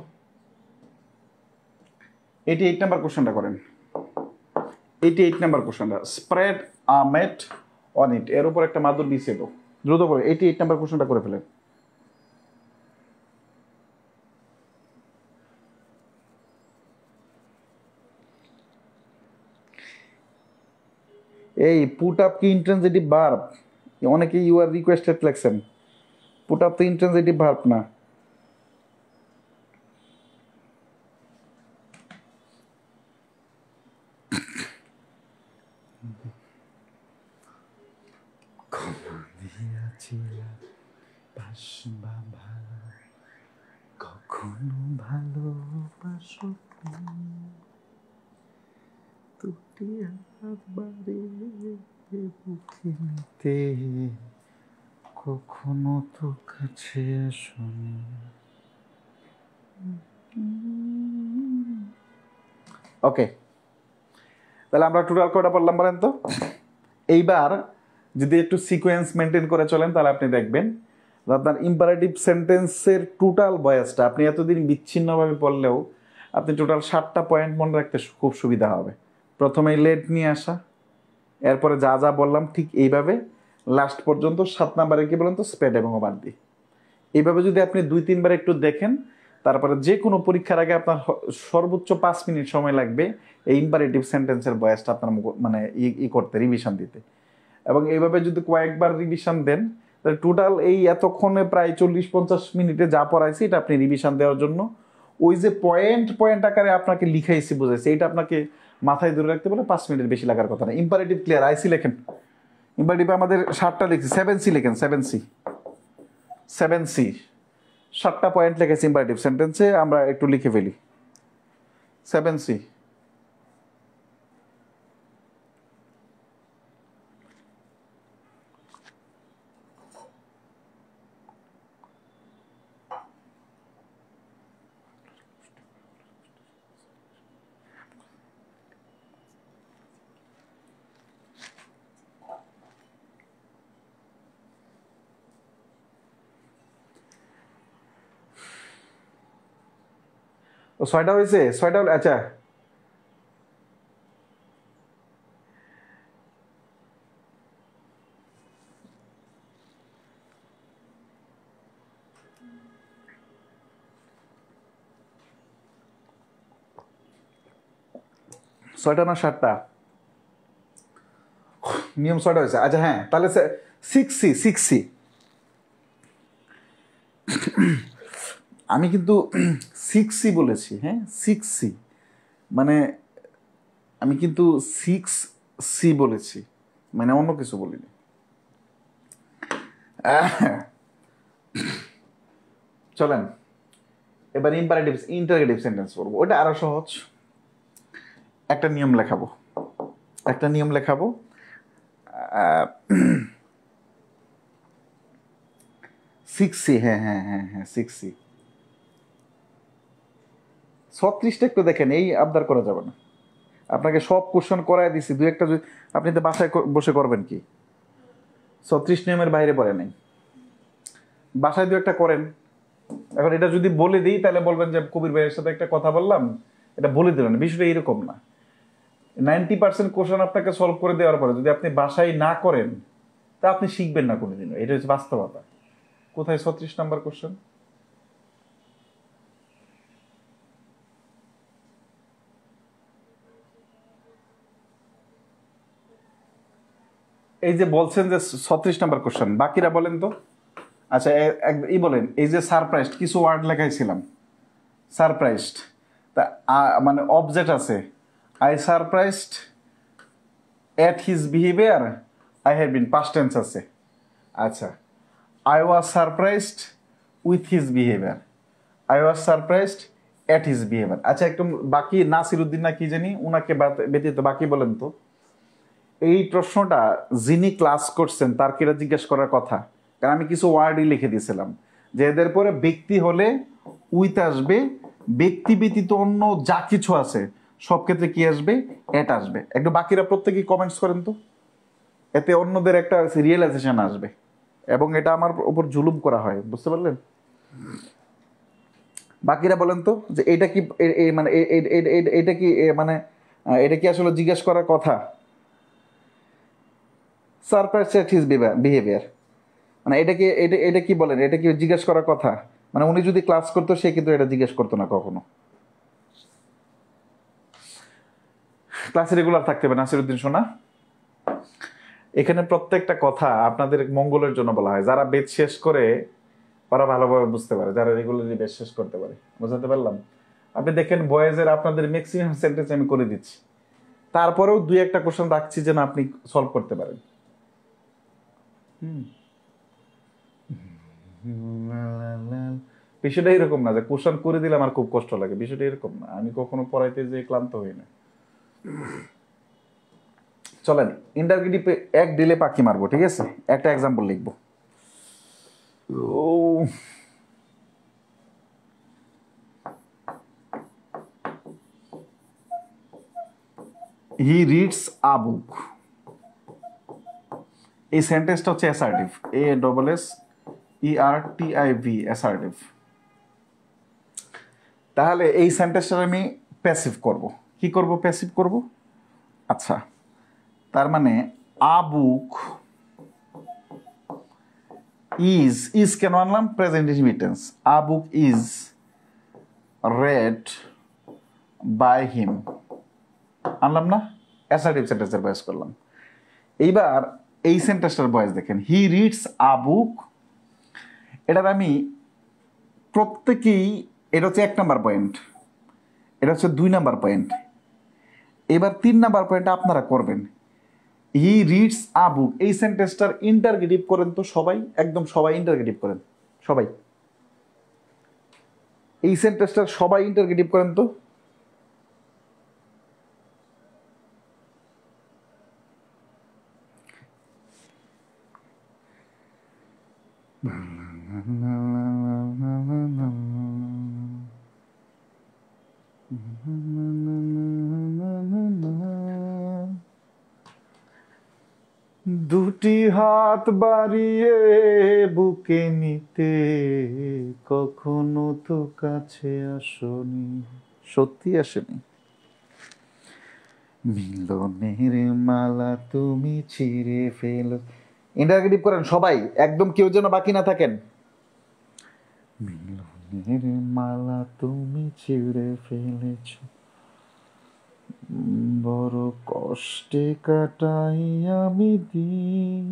S1: 88 নাম্বার কোশ্চেনটা করেন। 88 নাম্বার কোশ্চেনটা, spread a mat on it, এর উপর একটা মাদুর বিছিয়ে দাও। দ্রুত করে 88 নাম্বার কোশ্চেনটা করে ফেলেন। এই পুট আপ কি ইন্ট্রানজিটিভ ভার্ব? অনেকে ইউ আর রিকোয়েস্টেড লেখছেন। পুট আপ তো ইন্ট্রানজিটিভ ভার্ব না। কখনো ভালোবাসো দুটি একবারে বুকে নিতে, কখনো তো কাছে আসনি। ওকে, তাহলে আমরা টোটাল কয়টা পড়লাম বলেন তো? এইবার যদি একটু সিকোয়েন্স মেনটেন করে চলেন তাহলে আপনি দেখবেন আপনার ইম্পারেটিভ সেন্টেন্সের টোটাল ভয়েসটা আপনি এতদিন বিচ্ছিন্নভাবে পড়লেও আপনি টোটাল 7টা পয়েন্ট মনে রাখতে খুব সুবিধা হবে। প্রথমেই লেট নিয়ে আসা, এরপরে যা যা বললাম ঠিক এইভাবে লাস্ট পর্যন্ত 7 নাম্বারে কি বলেন তো? স্প্রেড এবং ওভারদি। এইভাবে যদি আপনি 2-3 বার একটু দেখেন, তারপরে যে কোনো পরীক্ষার আগে আপনার সর্বোচ্চ 5 মিনিট সময় লাগবে এই ইম্পারেটিভ সেন্টেন্সের ভয়েসটা আপনার মানে করতে, রিভিশন দিতে। এবং এইভাবে যদি কয়েকবার রিভিশন দেন তাহলে টোটাল এই এতক্ষণে প্রায় 40-50 মিনিটে যা পড়াইছি এটা আপনি রিভিশন দেওয়ার জন্য ওই যে পয়েন্ট পয়েন্ট আকারে আপনাকে লিখাইছি, বুঝাইছি, এটা আপনাকে মাথায় ধরে রাখতে বলে 5 মিনিটের বেশি লাগার কথা না। ইম্পারেটিভ ক্লিয়ার, আইসি লেখেন, ইম্পারেটিভ আমাদের 7টা লিখছি, 7C লেখেন, 7C, 7C 7টা পয়েন্ট লিখেছি ইম্পারেটিভ সেন্টেন্সে, আমরা একটু লিখে ফেলি 7C। ও 6টা হয়েছে, 6টা আচ্ছা ছয়টা না 7টা নিয়ম 6টা হয়েছে। আচ্ছা হ্যাঁ, তাহলে 6C, 6C আমি কিন্তু 6C বলেছি, হ্যাঁ 6C মানে আমি কিন্তু 6C বলেছি, মানে অন্য কিছু বলিনি। চলেন এবার ইন্টারগেটিভ সেন্টেন্স করবো, ওটা আরো সহজ। একটা নিয়ম লেখাবো 6C, হ্যাঁ হ্যাঁ হ্যাঁ হ্যাঁ 6C। 36টা একটু দেখেন, এই আবদার করা যাবে না। আপনাকে সব কোশ্চেন করাই দিছি, দু একটা আপনি তো বাসায় বসে করবেন কি, 36 নিয়মের বাইরে পড়ে নাই, বাসায় দু একটা করেন। এখন এটা যদি বলে দিই তাহলে বলবেন যে কবির ভাইয়ের সাথে একটা কথা বললাম, এটা বলে দিলেন। বিষয়টা এরকম না। 90% কোশ্চেন আপনাকে সলভ করে দেওয়ার পরে যদি আপনি বাসায় না করেন তা আপনি শিখবেন না কোনোদিনও, এটা হচ্ছে বাস্তবতা। কোথায় 36 নাম্বার কোশ্চেন? এই যে বলছেন যে 36 নাম্বার কোশ্চেন, বাকিরা বলেন তো। আচ্ছা বলেন, এই যে সারপ্রাইজড কিছু ওয়ার্ড লেখাইছিলাম, সারপ্রাইজড তা মানে অবজেক্ট আছে, I surprised at his behaviour, I have been, past tense আছে। আচ্ছা, I was surprised with his behaviour, I was surprised at his behaviour. আচ্ছা একটু বাকি নাসিরুদ্দিন না কি জানি, উনাকে ব্যতীত বাকি বলেন তো। এই প্রশ্নটা যিনি ক্লাস করছেন তার কিরা জিজ্ঞেস করার কথা, কারণ আমি কিছু ওয়ার্ডই লিখে দিয়েছিলাম যে এদের পরে ব্যক্তি হলে উইথ আসবে, ব্যক্তি ব্যতীত অন্য যা কিছু আছে সব ক্ষেত্রে কি আসবে, এট আসবে। একটু বাকিরা প্রত্যেকেই কমেন্টস করেন তো, এতে অন্যদের একটা রিয়েলাইজেশন আসবে এবং এটা আমার উপর জুলুম করা হয়, বুঝতে পারলেন? বাকিরা বলেন তো যে এটা কি মানে এটা কি মানে এটা কি আসলে জিজ্ঞেস করার কথা, সারপ্রাইজ এট হিজ বিহেভিয়ার, মানে এটা কি বলেন, এটা কি জিজ্ঞেস করার কথা? মানে উনি যদি ক্লাস করতো সে কিন্তু এটা জিজ্ঞেস করতো না কখনো। ক্লাসে রেগুলার থাকতে হবে নাসিরুদ্দিন সোনা। এখানে প্রত্যেকটা কথা আপনাদের মঙ্গলের জন্য বলা হয়। যারা বেদ শেষ করে ওরা ভালোভাবে বুঝতে পারে, যারা রেগুলারলি বেদ শেষ করতে পারে। বুঝতে পারলাম? আপনি দেখেন বয়েজের আপনাদের ম্যাক্সিমাম সেন্টেন্স আমি করে দিচ্ছি, তারপরেও দুই একটা কোশ্চেন রাখছি যেন আপনি সলভ করতে পারেন। বিষয়টা এরকম না যে কোশ্চেন করে দিলে আমার খুব কষ্ট লাগে, বিষয়টা এরকম না। আমি কখনো পড়াইতে যে ক্লান্ত হই না। চলেন ইন্টারগেটিভ এক দিলে পাখি মারবো, ঠিক আছে? একটা এক্সাম্পল লিখবো। হি রিডস আ বুক, এই সেন্টেন্সটা হচ্ছে অ্যাসার্টিভ, ASSERTIV, অ্যাসার্টিভ। তাহলে এই সেন্টেন্সটা আমি প্যাসিভ করব। কি করব? প্যাসিভ করব। আচ্ছা, তার মানে আ বুক ইজ কেন আনলাম? Present indefinite. A book is read by him, আনলাম না? অ্যাসার্টিভ সেন্টেন্সের বয়েস করলাম। এইবার এই সেন্টেন্সটার বয়েস দেখেন, হি রিডস আ বুক। এটার আমি প্রত্যেকেই, এটা হচ্ছে 1 নাম্বার পয়েন্ট, এটা হচ্ছে 2 নাম্বার পয়েন্ট। এবার 3 নাম্বার পয়েন্ট আপনারা করবেন। হি রিডস আ বুক, এই সেন্টেন্সটার ইন্টারগেটিভ করেন তো সবাই, একদম সবাই ইন্টারগেটিভ করেন, সবাই এই সেন্টেন্সটার সবাই ইন্টারগেটিভ করেন তো। দুটি হাত বাড়িয়ে বুকে নিতে কখনো তো কাছে আসনি, সত্যি আসেনি। মিলনের মালা তুমি ছিঁড়ে ফেলো, ইন্টারগেটিভ করেন সবাই, একদম কেউ যেন বাকি না থাকেন। মিলনের মালা তুমি ছিঁড়ে ফেলেছ, বড় কষ্টে কাটাই আমি দিন,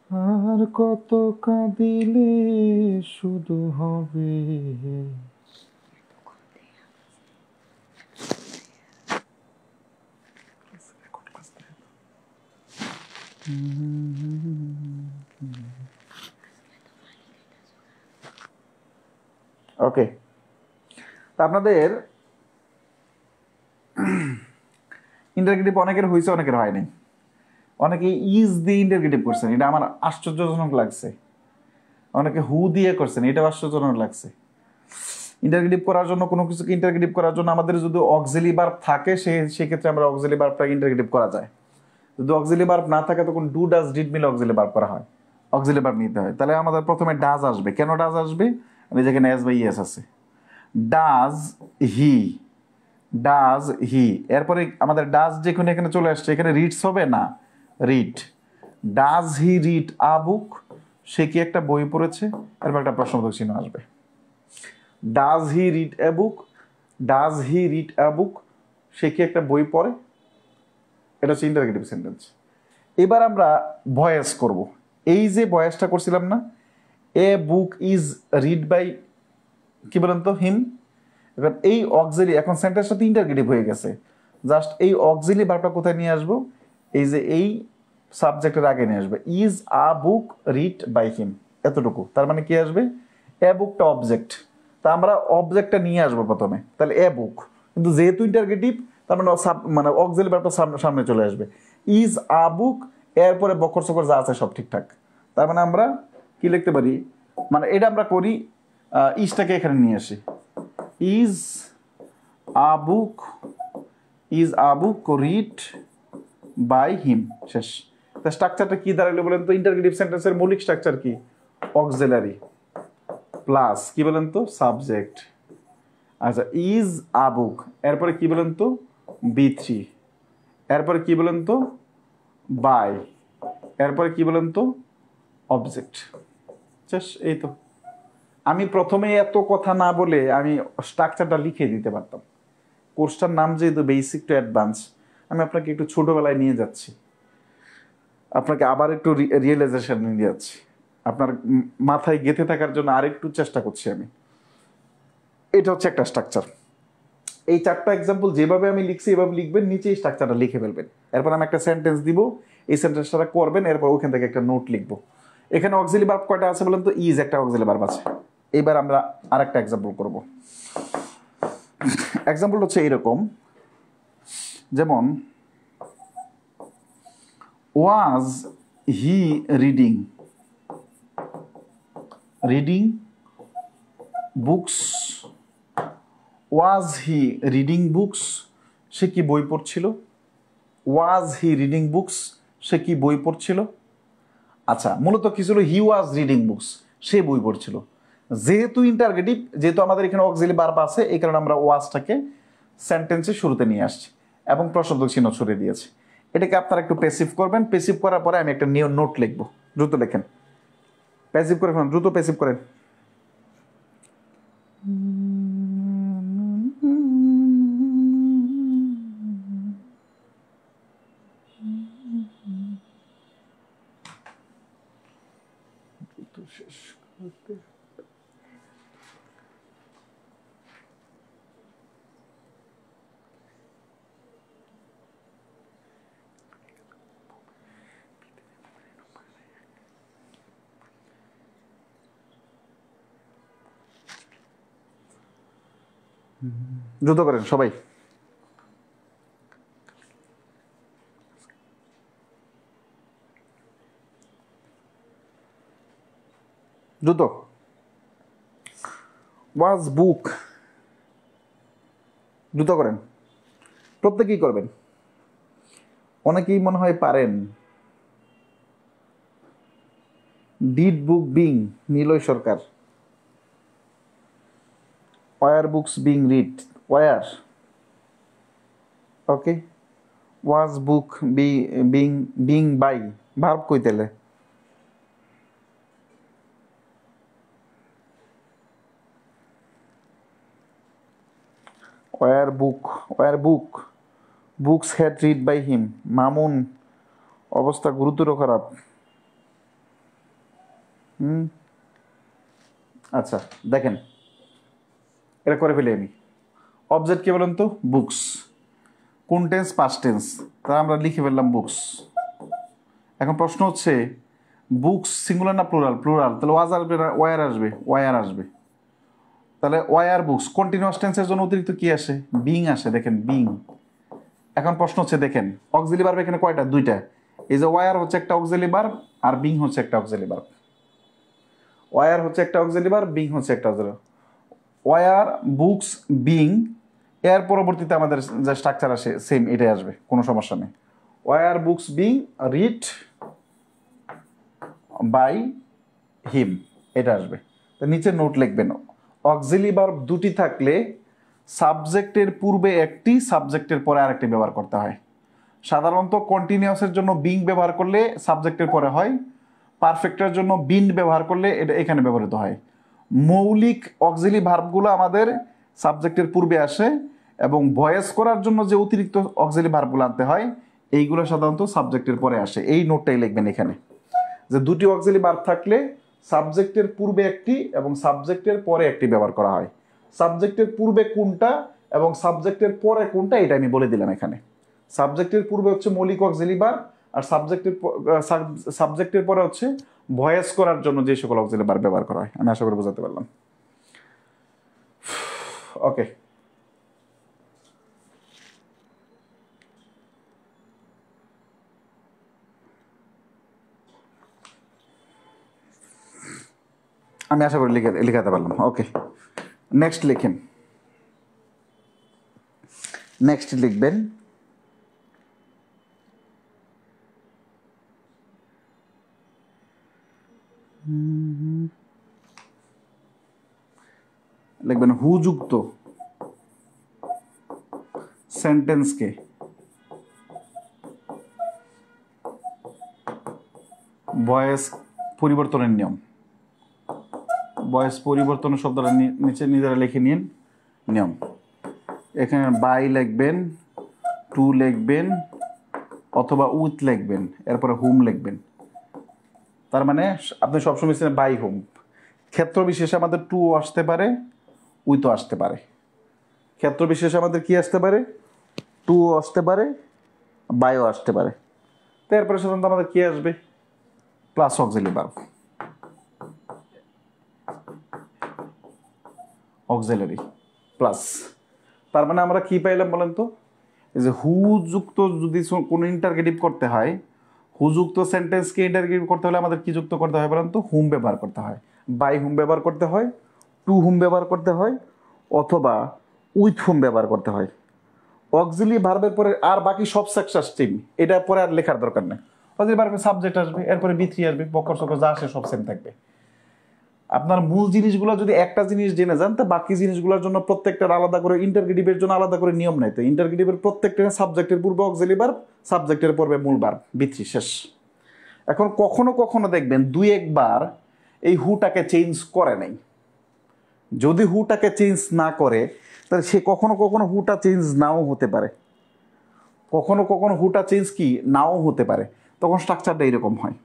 S1: আর কত কাঁদিলে শুধু হবে। ওকে, তা আপনাদের ইন্টারগেটিভ অনেকের হয়েছে, অনেকের হয়নি। অনেকে ইজ দিয়ে ইন্টারগেটিভ করছেন, এটা আমার আশ্চর্যজনক লাগছে। অনেকে হু দিয়ে করছেন, এটা আশ্চর্যজনক লাগছে। ইন্টারগেটিভ করার জন্য, কোনো কিছুকে ইন্টারগেটিভ করার জন্য আমাদের যদি অক্সিলি ভার্ব থাকে, সেক্ষেত্রে আমরা অক্সিলি ভার্বটাকে ইন্টারগেটিভ করা যায়। যদি অক্সিলি ভার্ব না থাকে তখন ডু ডাজ ডিড মিলে অক্সিলি ভার্ব করা হয়, অক্সিলি ভার্ব নিতে হয়। তাহলে আমাদের প্রথমে ডাজ আসবে। কেন ডাজ আসবে? আমি যেখানে এস বাই ইয়েস আছে, ডাজ হি, ডাজ হি, এরপরে আমাদের ডাজ যেখানে এখানে চলে আসছে, এখানে রিডস হবে না, read. Does he read a book, সে কি একটা বই পড়েছে, এরপর একটা প্রশ্নবোধক চিহ্ন আসবে। Does he read a book, does he read a book, সে কি একটা বই পড়ে, এটা হচ্ছে ইন্টারগেটিভ সেন্টেন্স। এবার আমরা ভয়েস করব। এই যে ভয়েসটা করছিলাম না, এ বুক ইজ রিড বাই, কি বলেন তো, হিম। এবার এই অক্সিলি, এখন সেন্টেন্সটা তো ইন্টারগেটিভ হয়ে গেছে, জাস্ট এই অক্সিলি ভার্বটা কোথায় নিয়ে আসবো, এই যে এই সাবজেক্টের আগে নিয়ে আসবে, is a book read by him, এতটুকু। তার মানে কি আসবে, এ বুকটা অবজেক্ট, তা আমরা অবজেক্টটা নিয়ে আসবো প্রথমে, তাহলে এ বুক, কিন্তু যেহেতু ইন্টারগেটিভ তার মানে মানে অক্সিলি ভার্বটা সামনে চলে আসবে, ইজ আ বুক, এরপরে বকর সকর যা আছে সব ঠিকঠাক। তার মানে আমরা কি লিখতে পারি, মানে এটা আমরা করি, ইজটাকে এখানে নিয়ে আসি, is a book, is a book read by him, শেষ। তা স্ট্রাকচারটা কি দাঁড়ালো বলেন তো, ইন্টারগেটিভ সেন্টেন্সের মৌলিক স্ট্রাকচার কি, অক্সিলারি প্লাস কি বলেন তো, সাবজেক্ট। আচ্ছা, ইজ আ বুক, এরপরে কি বলেন তো, B3, এরপরে কি বলেন তো, বাই, এরপরে কি বলেন তো, অবজেক্ট, শেষ। এই তো, আমি প্রথমে এত কথা না বলে আমি স্ট্রাকচারটা লিখে দিতে পারতাম। কোর্সটার নাম যেহেতু বেসিক টু অ্যাডভান্স, আমি আপনাকে একটু ছোটবেলায় নিয়ে যাচ্ছি, আপনাকে আবার একটু রিয়েলাইজেশন নিয়ে যাচ্ছি, আপনার মাথায় গেঁথে থাকার জন্য আরেকটু চেষ্টা করছি আমি। এটা হচ্ছে একটা স্ট্রাকচার। এই চারটা এক্সাম্পল যেভাবে আমি লিখছি এভাবে লিখবেন, নিচে এই স্ট্রাকচারটা লিখে ফেলবেন। এরপর আমি একটা সেন্টেন্স দিব, এই সেন্টেন্সটা করবেন, এরপর ওখান থেকে একটা নোট লিখবো। এখানে অক্সিলি ভার্ব কয়টা আছে বলেন তো, ইজ একটা অক্সিলি ভার্ব আছে। এবার আমরা আরেকটা এক্সাম্পল করব। এক্সাম্পল হচ্ছে এইরকম, যেমন was he reading, reading books, was he reading books, সে কি বই পড়ছিল, ওয়াজ হি রিডিং বুকস, সে কি বই পড়ছিল। আচ্ছা, মূলত কি ছিল, হি ওয়াজ রিডিং বুকস, সে বই পড়ছিল। যেহেতু ইন্টারগেটিভ, যেহেতু আমাদের এখানে অক্সিলি ভার্ব আছে, এই কারণে আমরা ওয়াজটাকে সেন্টেন্সের শুরুতে নিয়ে আসছি এবং প্রশ্নবোধক চিহ্ন ছড়িয়ে দিয়েছি। এটাকে আপনারা একটু প্যাসিভ করবেন, প্যাসিভ করার পরে আমি একটা নিউ নোট লিখবো। দ্রুত লেখেন, প্যাসিভ করে ফেলুন, দ্রুত প্যাসিভ করেন। শেষ করতে দ্রুত করেন সবাই। দ্রুত। ওয়াজ বুক, দ্রুত করেন, প্রত্যেকেই করবেন, অনেকেই মনে হয় পারেন। Did book being, Niloy Sarkar. Were books being read, were. Okay, was book being being by, verb কই তাহলে? Were book, were book books had read by him. Mamun, অবস্থা গুরুতর খারাপ। আচ্ছা দেখেন, এটা করে ফেলি আমি। অবজেক্ট কি বলেন তো? বুকস। কোন টেন্স? Past tense. তা আমরা লিখে ফেললাম বুকস। এখন প্রশ্ন হচ্ছে বুকস সিঙ্গুলার না প্লুরাল? প্লুরাল। তাহলে ওয়াজ আসবে না ওয়ার আসবে? ওয়ার আসবে। তাহলে ওয়ার বুকস। কন্টিনিউয়াস টেন্সের জন্য অতিরিক্ত কি আসে? বিং আসে। দেখেন বিং। এখন প্রশ্ন হচ্ছে দেখেন অক্সিলারি ভার্ব এখানে কয়টা? দুইটা। এই যে ওয়ার হচ্ছে একটা অক্সিলারি ভার্ব আর বিং হচ্ছে একটা অক্সিলারি ভার্ব। ওয়ার হচ্ছে একটা অক্সিলারি ভার্ব, বিং হচ্ছে একটা অক্সিলারি। ওয়ার বুকস বিং, এর পরবর্তীতে আমাদের যে স্ট্রাকচার আসে সেম এটাই আসবে, কোনো সমস্যা নেই। Were books being read by him, এটা আসবে। তো নিচে নোট লিখবেন, অক্সিলারি ভার্ব দুটি থাকলে সাবজেক্টের পূর্বে একটি, সাবজেক্টের পরে আরেকটি ব্যবহার করতে হয়। সাধারণত কন্টিনিউয়াসের জন্য বিং ব্যবহার করলে সাবজেক্টের পরে হয়, পারফেক্টের জন্য বিন ব্যবহার করলে এটা এখানে ব্যবহৃত হয়। মৌলিক অক্সিলারি ভার্বগুলো আমাদের সাবজেক্টের পূর্বে আসে এবং ভয়েস করার জন্য যে অতিরিক্ত অক্সিলারি ভার্বগুলো আনতে হয় এইগুলো সাধারণত সাবজেক্টের পরে আসে। এই নোটটাই লিখবেন এখানে, যে দুটি অক্সিলারি ভার্ব থাকলে সাবজেক্টের পূর্বে একটি এবং সাবজেক্টের পরে একটি ব্যবহার করা হয়। সাবজেক্টের পূর্বে কোনটা এবং সাবজেক্টের পরে কোনটা এটা আমি বলে দিলাম এখানে। সাবজেক্টের পূর্বে হচ্ছে মৌলিক অক্সিলারি ভার্ব আর সাবজেক্টের পরে হচ্ছে ভয়েস করার জন্য যে সকল অক্সিলারি ভার্ব ব্যবহার করা হয়। আমি আশা করি বোঝাতে পারলাম। ওকে, আমি আশা করি লিখাতে পারলাম। ওকে, নেক্সট লিখেন। নেক্সট লিখবেন লিখবেন হু যুক্ত সেন্টেন্সকে ভয়েস পরিবর্তনের নিয়ম। ভয়েস পরিবর্তনের শব্দটা নিচে নিজেরা লিখে নিন নিয়ম। এখানে বাই লিখবেন, টু লিখবেন অথবা উইথ লিখবেন, এরপরে হুম লিখবেন। তার মানে আপনি সবসময় বাই হুম। ক্ষেত্র বিশেষে আমাদের টু আসতে পারে, উইথও আসতে পারে। ক্ষেত্র বিশেষে আমাদের কি আসতে পারে? টু আসতে পারে, বাইও আসতে পারে। তো এরপরে সাধারণত আমাদের কি আসবে? Plus auxiliary verb, auxiliary plus. তার মানে আমরা কি পাইলাম বলেন তো? এই যে হু যুক্ত যদি কোনো ইন্টারগেটিভ করতে হয়, হু যুক্ত সেন্টেন্সকে ইন্টারগেটিভ করতে হলে আমাদের কি যুক্ত করতে হয় বলেন তো? হুম ব্যবহার করতে হয়, বাই হুম ব্যবহার করতে হয়, টু হুম ব্যবহার করতে হয় অথবা উইথ হুম ব্যবহার করতে হয়। অক্সিলারি ভার্বের পরে আর বাকি সব সেকশন স্ট্রিম, এটা পরে আর লেখার দরকার নেই। অক্সিলারি ভার্বের সাবজেক্ট আসবে, এরপরে বি3 আসবে, বকর সকর যা আসে সব সেম থাকবে। আপনার মূল জিনিসগুলো যদি একটা জিনিস জেনে যান তো বাকি জিনিসগুলোর জন্য প্রত্যেকটার আলাদা করে, ইন্টারগেটিভের জন্য আলাদা করে নিয়ম নাই। তো ইন্টারগেটিভের প্রত্যেকটা সাবজেক্টের পূর্বে অক্সিলারি ভার্ব, সাবজেক্টের পূর্বে মূল ভার্ব, বি3 শেষ। এখন কখনো কখনো দেখবেন দুই একবার এই হুটাকে চেঞ্জ করে নাই। যদি হুটাকে চেঞ্জ না করে তাহলে সে কখনো কখনো হুটা চেঞ্জ নাও হতে পারে, কখনো কখনো হুটা চেঞ্জ কি নাও হতে পারে। তখন স্ট্রাকচারটা এরকম হয়।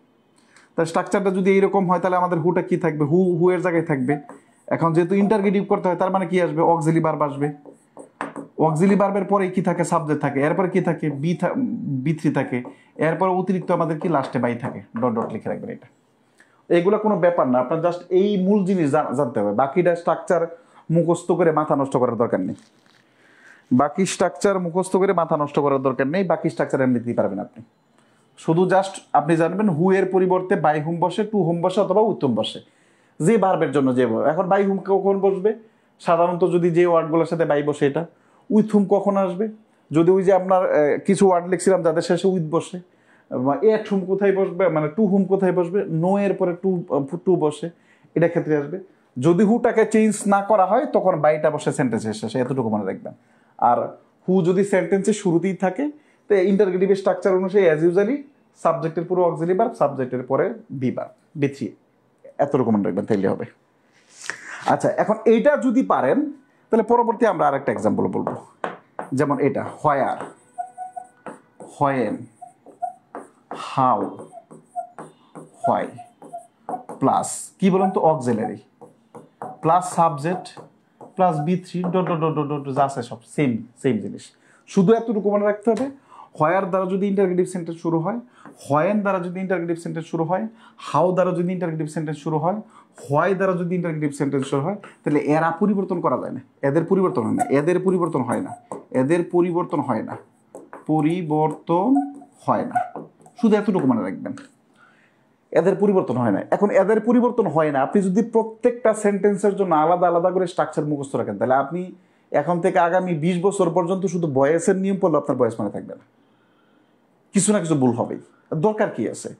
S1: তার স্ট্রাকচারটা যদি এইরকম হয় তাহলে আমাদের হুটা কি থাকবে? হু এর জায়গায় থাকবে। এখন যেহেতু ইন্টারগেটিভ করতে হয় তার মানে কি আসবে? অক্সিলারি ভার্ব আসবে। অক্সিলারি ভার্বের পরে কি থাকে? সাবজেক্ট থাকে। এরপরে কি থাকে? বি3 থাকে। এরপরে অতিরিক্ত আমাদের কি লাস্টে বাই থাকে। ডট ডট লিখে রাখবেন। এটা এগুলো কোনো ব্যাপার না, আপনার জাস্ট এই মূল জিনিস জানতে হবে। বাকিটা স্ট্রাকচার মুখস্থ করে মাথা নষ্ট করার দরকার নেই। বাকি স্ট্রাকচার মুখস্থ করে মাথা নষ্ট করার দরকার নেই, বাকি স্ট্রাকচার এমনিতেই পারবেন আপনি। শুধু জাস্ট আপনি জানবেন হু এর পরিবর্তে বাই হুম বসে, টু হুম বসে অথবা উইথ হুম বসে, যে ভার্বের জন্য যে verb। এখন বাই হুম কখন বসবে? সাধারণত যদি যে ওয়ার্ডগুলোর সাথে বাই বসে এটা। উইথ হুম কখন আসবে? যদি ওই যে আপনার কিছু ওয়ার্ড লিখছিলাম যাদের শেষে উইথ বসে। এট হুম কোথায় বসবে, মানে টু হুম কোথায় বসবে? নো এর পরে টু বসে, এটা ক্ষেত্রে আসবে। যদি হুটাকে চেঞ্জ না করা হয় তখন বাইটা বসে সেন্টেন্সের শেষে, এতটুকু মনে রাখবেন। আর হু যদি সেন্টেন্সের শুরুতেই থাকে তো ইন্টারগেটিভ স্ট্রাকচার অনুযায়ী অ্যাজ ইউজুয়ালি সাবজেক্টের পুরো অক্সিলারি ভার্ব, সাবজেক্টের পরে বি ভার্ব, বি3, এতটুকু মনে রাখবেন, তাইলে হবে। আচ্ছা, এখন এইটা যদি পারেন তাহলে পরবর্তী আমরা আরেকটা এক্সাম্পল বলবো, যেমন এটা where, when, how, why plus কি বলেন তো অক্সিলারি প্লাস সাবজেক্ট প্লাস বি3 ডট ডট ডট ডট যা আছে সব সেম সেম জিনিস। শুধু এতটুকু মনে রাখতে হবে, হোয়ার দ্বারা যদি ইন্টারগেটিভ সেন্টেন্স শুরু হয়, হোয়েন দ্বারা যদি ইন্টারগেটিভ সেন্টেন্স শুরু হয়, হাউ দ্বারা যদি ইন্টারগেটিভ সেন্টেন্স শুরু হয়, হোয়াই দ্বারা যদি ইন্টারগেটিভ সেন্টেন্স শুরু হয়, তাহলে এরা পরিবর্তন করা যায় না, এদের পরিবর্তন হয় না, এদের পরিবর্তন হয় না, এদের পরিবর্তন হয় না, পরিবর্তন হয় না। শুধু এতটুকু মনে রাখবেন, এদের পরিবর্তন হয় না। এখন এদের পরিবর্তন হয় না, আপনি যদি প্রত্যেকটা সেন্টেন্সের জন্য আলাদা আলাদা করে স্ট্রাকচার মুখস্থ রাখেন, তাহলে আপনি এখন থেকে আগামী 20 বছর পর্যন্ত শুধু বয়েসের নিয়ম পড়লে আপনার বয়স মনে থাকবে না, কিছু না কিছু ভুল হবেই। দরকার কি আছে?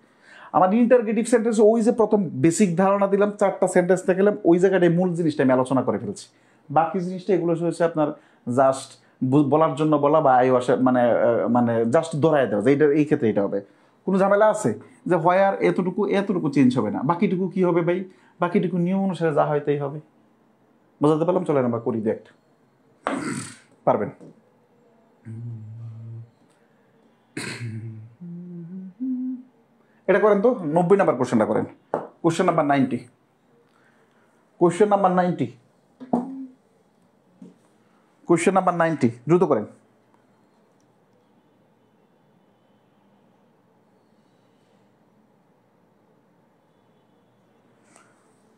S1: আমার ইন্টারগেটিভ সেন্টেন্স ওই যে প্রথম বেসিক ধারণা দিলাম, 4টা সেন্টেন্স দেখালাম, ওই জায়গাটায় মূল জিনিসটা আমি আলোচনা করে ফেলছি। বাকি জিনিসটা এগুলো হচ্ছে আপনার জাস্ট বলার জন্য বলা বা আই আসে, মানে মানে জাস্ট ধরায় দেওয়া যে এইটা, এই ক্ষেত্রে এটা হবে। কোনো ঝামেলা আছে যে হয় আর এতটুকু এতটুকু চেঞ্জ হবে না, বাকিটুকু কি হবে ভাই? বাকিটুকু নিয়ম অনুসারে যা হয় তাই হবে। বোঝাতে পারলাম? চলেন আমরা করি একটা, পারবেন। এটা করেন তো, 90 নাম্বার কোশ্চেনটা করেন, question number 90, question number 90, question number 90, দ্রুত করেন।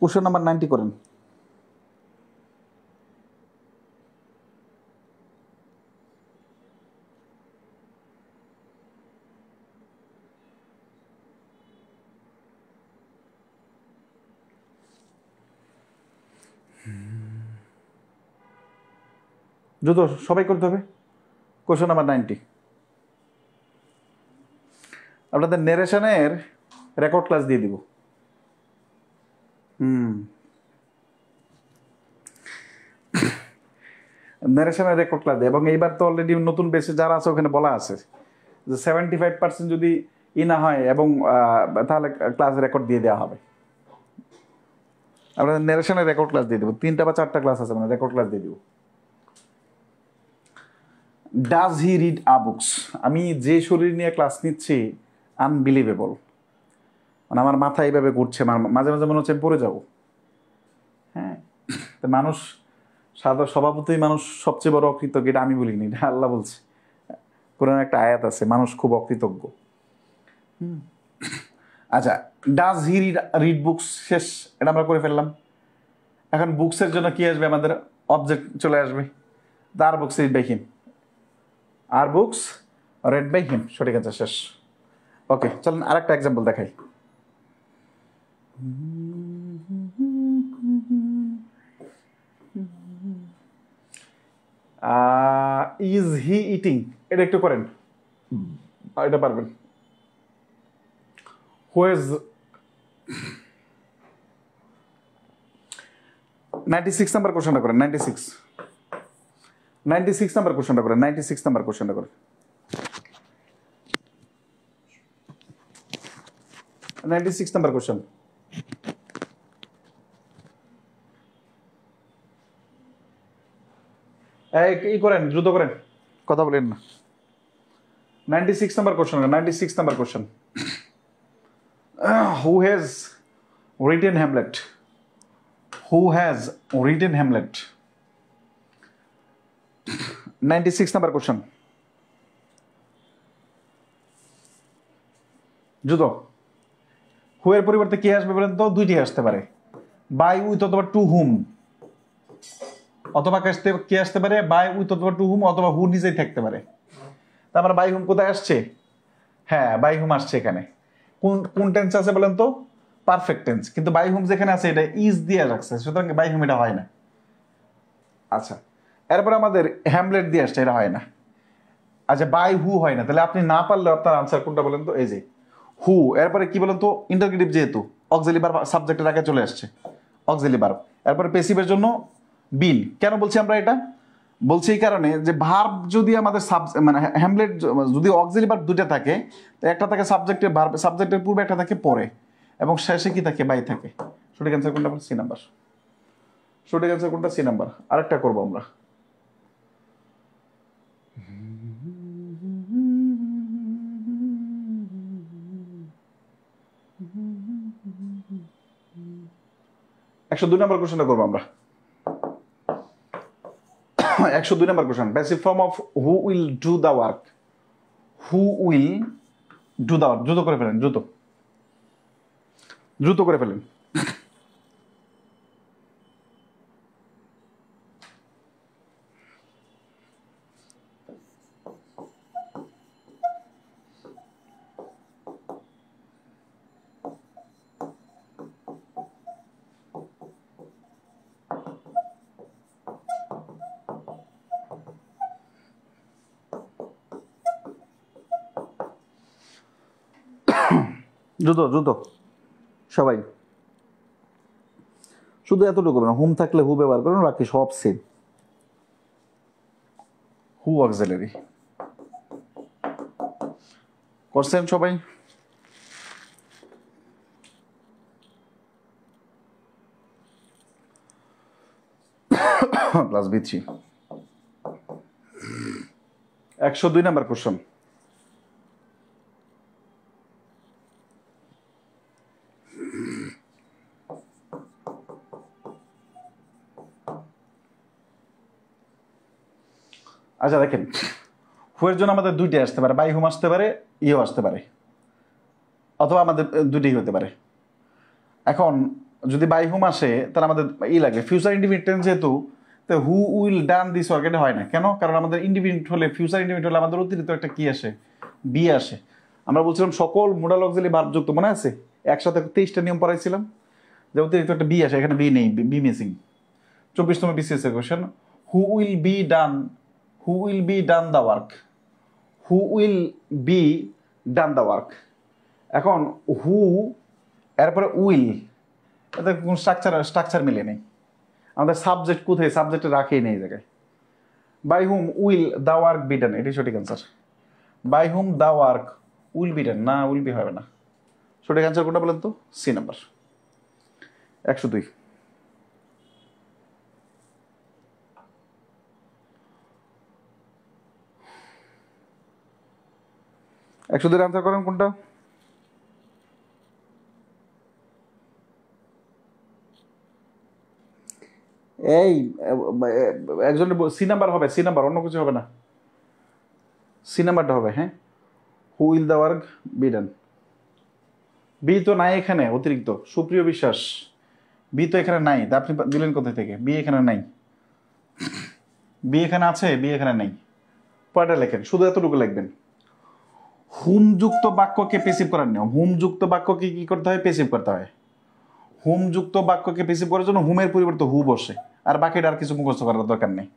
S1: কোশ্চেন নাম্বার 90 করেন। দ্রুত সবাই করতে হবে। কোশ্চেন নাম্বার 90, আপনাদের নেরেশনের রেকর্ড ক্লাস দিয়ে দিব। নারেশনের রেকর্ড ক্লাস দেয়, এবং এইবার তো অলরেডি নতুন বেসে যারা আছে ওখানে বলা আছে যে 75% যদি না হয় এবং তাহলে ক্লাস রেকর্ড দিয়ে দেওয়া হবে। আপনাদের নারেশনের রেকর্ড ক্লাস দিয়ে দেবো, 3টা বা 4টা ক্লাস আছে, মানে রেকর্ড ক্লাস দিয়ে দিব। Does he read a books? আমি যে শরীর নিয়ে ক্লাস নিচ্ছি আনবিলিভেবল, মানে আমার মাথা এইভাবে ঘুরছে, মাঝে মাঝে মনে হচ্ছে পড়ে যাবো। হ্যাঁ, তো মানুষ স্বভাবতই মানুষ সবচেয়ে বড় অকৃতজ্ঞ, এটা আমি বলিনি, এটা আল্লাহ বলছে। কোরআনে একটা আয়াত আছে, মানুষ খুব অকৃতজ্ঞ। আচ্ছা, ডাজ হি রিড বুকস শেষ, এটা আমরা করে ফেললাম। এখন বুকসের জন্য কি আসবে? আমাদের অবজেক্ট চলে আসবে, are books read by him, are books read by him, সঠিক আছে, শেষ। ওকে, চলেন আরেকটা এক্সাম্পল দেখাই। ইজ হি ইটিং, এটা একটু করেন, এটা পারবেন। হুয়েজ 96 নাম্বার কোশ্চেনটা করেন, 96 নাম্বার কোশ্চেনটা করেন, 96 নাম্বার কোশ্চেনটা করেন, 96 নাম্বার কোশ্চেন। এই করেন, দ্রুত করেন, কথা বলেন না। 96 number question, 96 number question. Who has written Hamlet? Who has written Hamlet? 96 number question, দ্রুত। হু এর পরিবর্তে কি আসবে বলেন তো? দুইটি আসতে পারে, বাই উইথ অথবা টু হুম। অথবা কি আসতে পারে, বাই উইথ অথবা টু হুম, অথবা হু নিজেই থাকতে পারে। তারপরে বাই হুম কোথায় আসছে? হ্যাঁ, বাই হুম আসছে এখানে। কোন কোন টেন্স আছে বলেন তো? Perfect tense. কিন্তু বাই হুম যেখানে আছে এটা ইজ দিয়ে রাখছে, সুতরাং বাই হুম এটা হয় না। আচ্ছা, এরপর আমাদের হ্যামলেট দিয়ে আসছে, এটা হয় না। আচ্ছা, বাই হু হয় না, তাহলে আপনি না পারলে আপনার আনসার কোনটা বলেন তো? এই যে হু। এরপরে কি বলেন তো? ইন্টারগেটিভ, যেহেতু অক্সিলারি ভার্ব সাবজেক্টের আগে চলে আসছে, অক্সিলারি ভার্ব। এরপরে প্যাসিভের জন্য বিন। কেন বলছি আমরা এটা? বলছি এই কারণে যে ভার্ব যদি আমাদের মানে হ্যামলেট যদি অক্সিলারি ভার্ব দুটো থাকে, তো একটা থাকে সাবজেক্টের ভার্ব, সাবজেক্টের পূর্বে, একটা থাকে পরে, এবং শেষে কি থাকে? বাই থাকে। সঠিক অ্যান্সার কোনটা? C number. সঠিক অ্যান্সার কোনটা? C number. আরেকটা করবো আমরা। একশো দুই নম্বর কোশ্চেনটা করবো আমরা। 102 number question, passive form of who will do the work. Who will do the work. দ্রুত করে ফেলেন, দ্রুত দ্রুত করে ফেলেন। দ্রুত দ্রুত সবাই। শুধু এতটুকু না, হুম থাকলে হু ব্যবহার করুন, বাকি সব সেম। হু অক্সিলারি করছেন সবাই? প্লাস বি3। 102 number question. আচ্ছা দেখেন, হুয়ের জন্য আমাদের দুইটাই আসতে পারে, বাই হুম আসতে পারে, ইও আসতে পারে, অথবা আমাদের দুইটাই হতে পারে। এখন যদি বাই হুম আসে, তাহলে আমাদের লাগে ফিউচার ইন্ডিপেন্ডেন্ট টেন্স, যেহেতু তো who will done this work, এটা হয় না। কেন? কারণ আমাদের ইন্ডিপেন্ডেন্ট হলে, ফিউচার ইন্ডিপেন্ডেন্ট হলে আমাদের অতিরিক্ত একটা কি আসে? বি আসে। আমরা বলছিলাম সকল মোডাল অক্সিলারি ভার্ব যুক্ত, মনে আছে? একসাথে 23টা নিয়ম পড়াইছিলাম, যে অতিরিক্ত একটা বি আসে, এখানে বি নেই, বি মিসিং। 24তম বিসিএস এর question, who will be done, who will be done the work, who will be done the work. এখন হু, এরপরে উইল, এদের কোনো স্ট্রাকচার মিলে নেই। আমাদের সাবজেক্ট কোথায়? সাবজেক্টে রাখেই নেই এই জায়গায়। By whom will the work be done, এটাই সঠিক answer. By whom the work will be done, না উইল বি হবে না। সঠিক অ্যান্সার কোনটা বলেন তো? C number. 102। 102 আনসার করেন কোনটা? এই একজনের সি নাম্বার হবে, সি নাম্বার, অন্য কিছু হবে না। সি নাম্বারটা হবে। হ্যাঁ, who will the work be done. B তো নাই এখানে, অতিরিক্ত। সুপ্রিয় বিশ্বাস, বি তো এখানে নাই, তা আপনি দিলেন কোথায় থেকে? বি এখানে নাই। বি এখানে আছে, বি এখানে নাই। পরেরটা লেখেন, শুধু এতটুকু লিখবেন। হুম যুক্ত বাক্যকে পেসিভ করার নিয়ম। হুম যুক্ত বাক্যকে কি করতে হয়? পেসিভ করতে হয়। হুম যুক্ত বাক্যকে পেসিভ করার জন্য হুমের পরিবর্তে হু বসে, আর বাকিটা আর কিছু মুখস্থ করার দরকার নেই।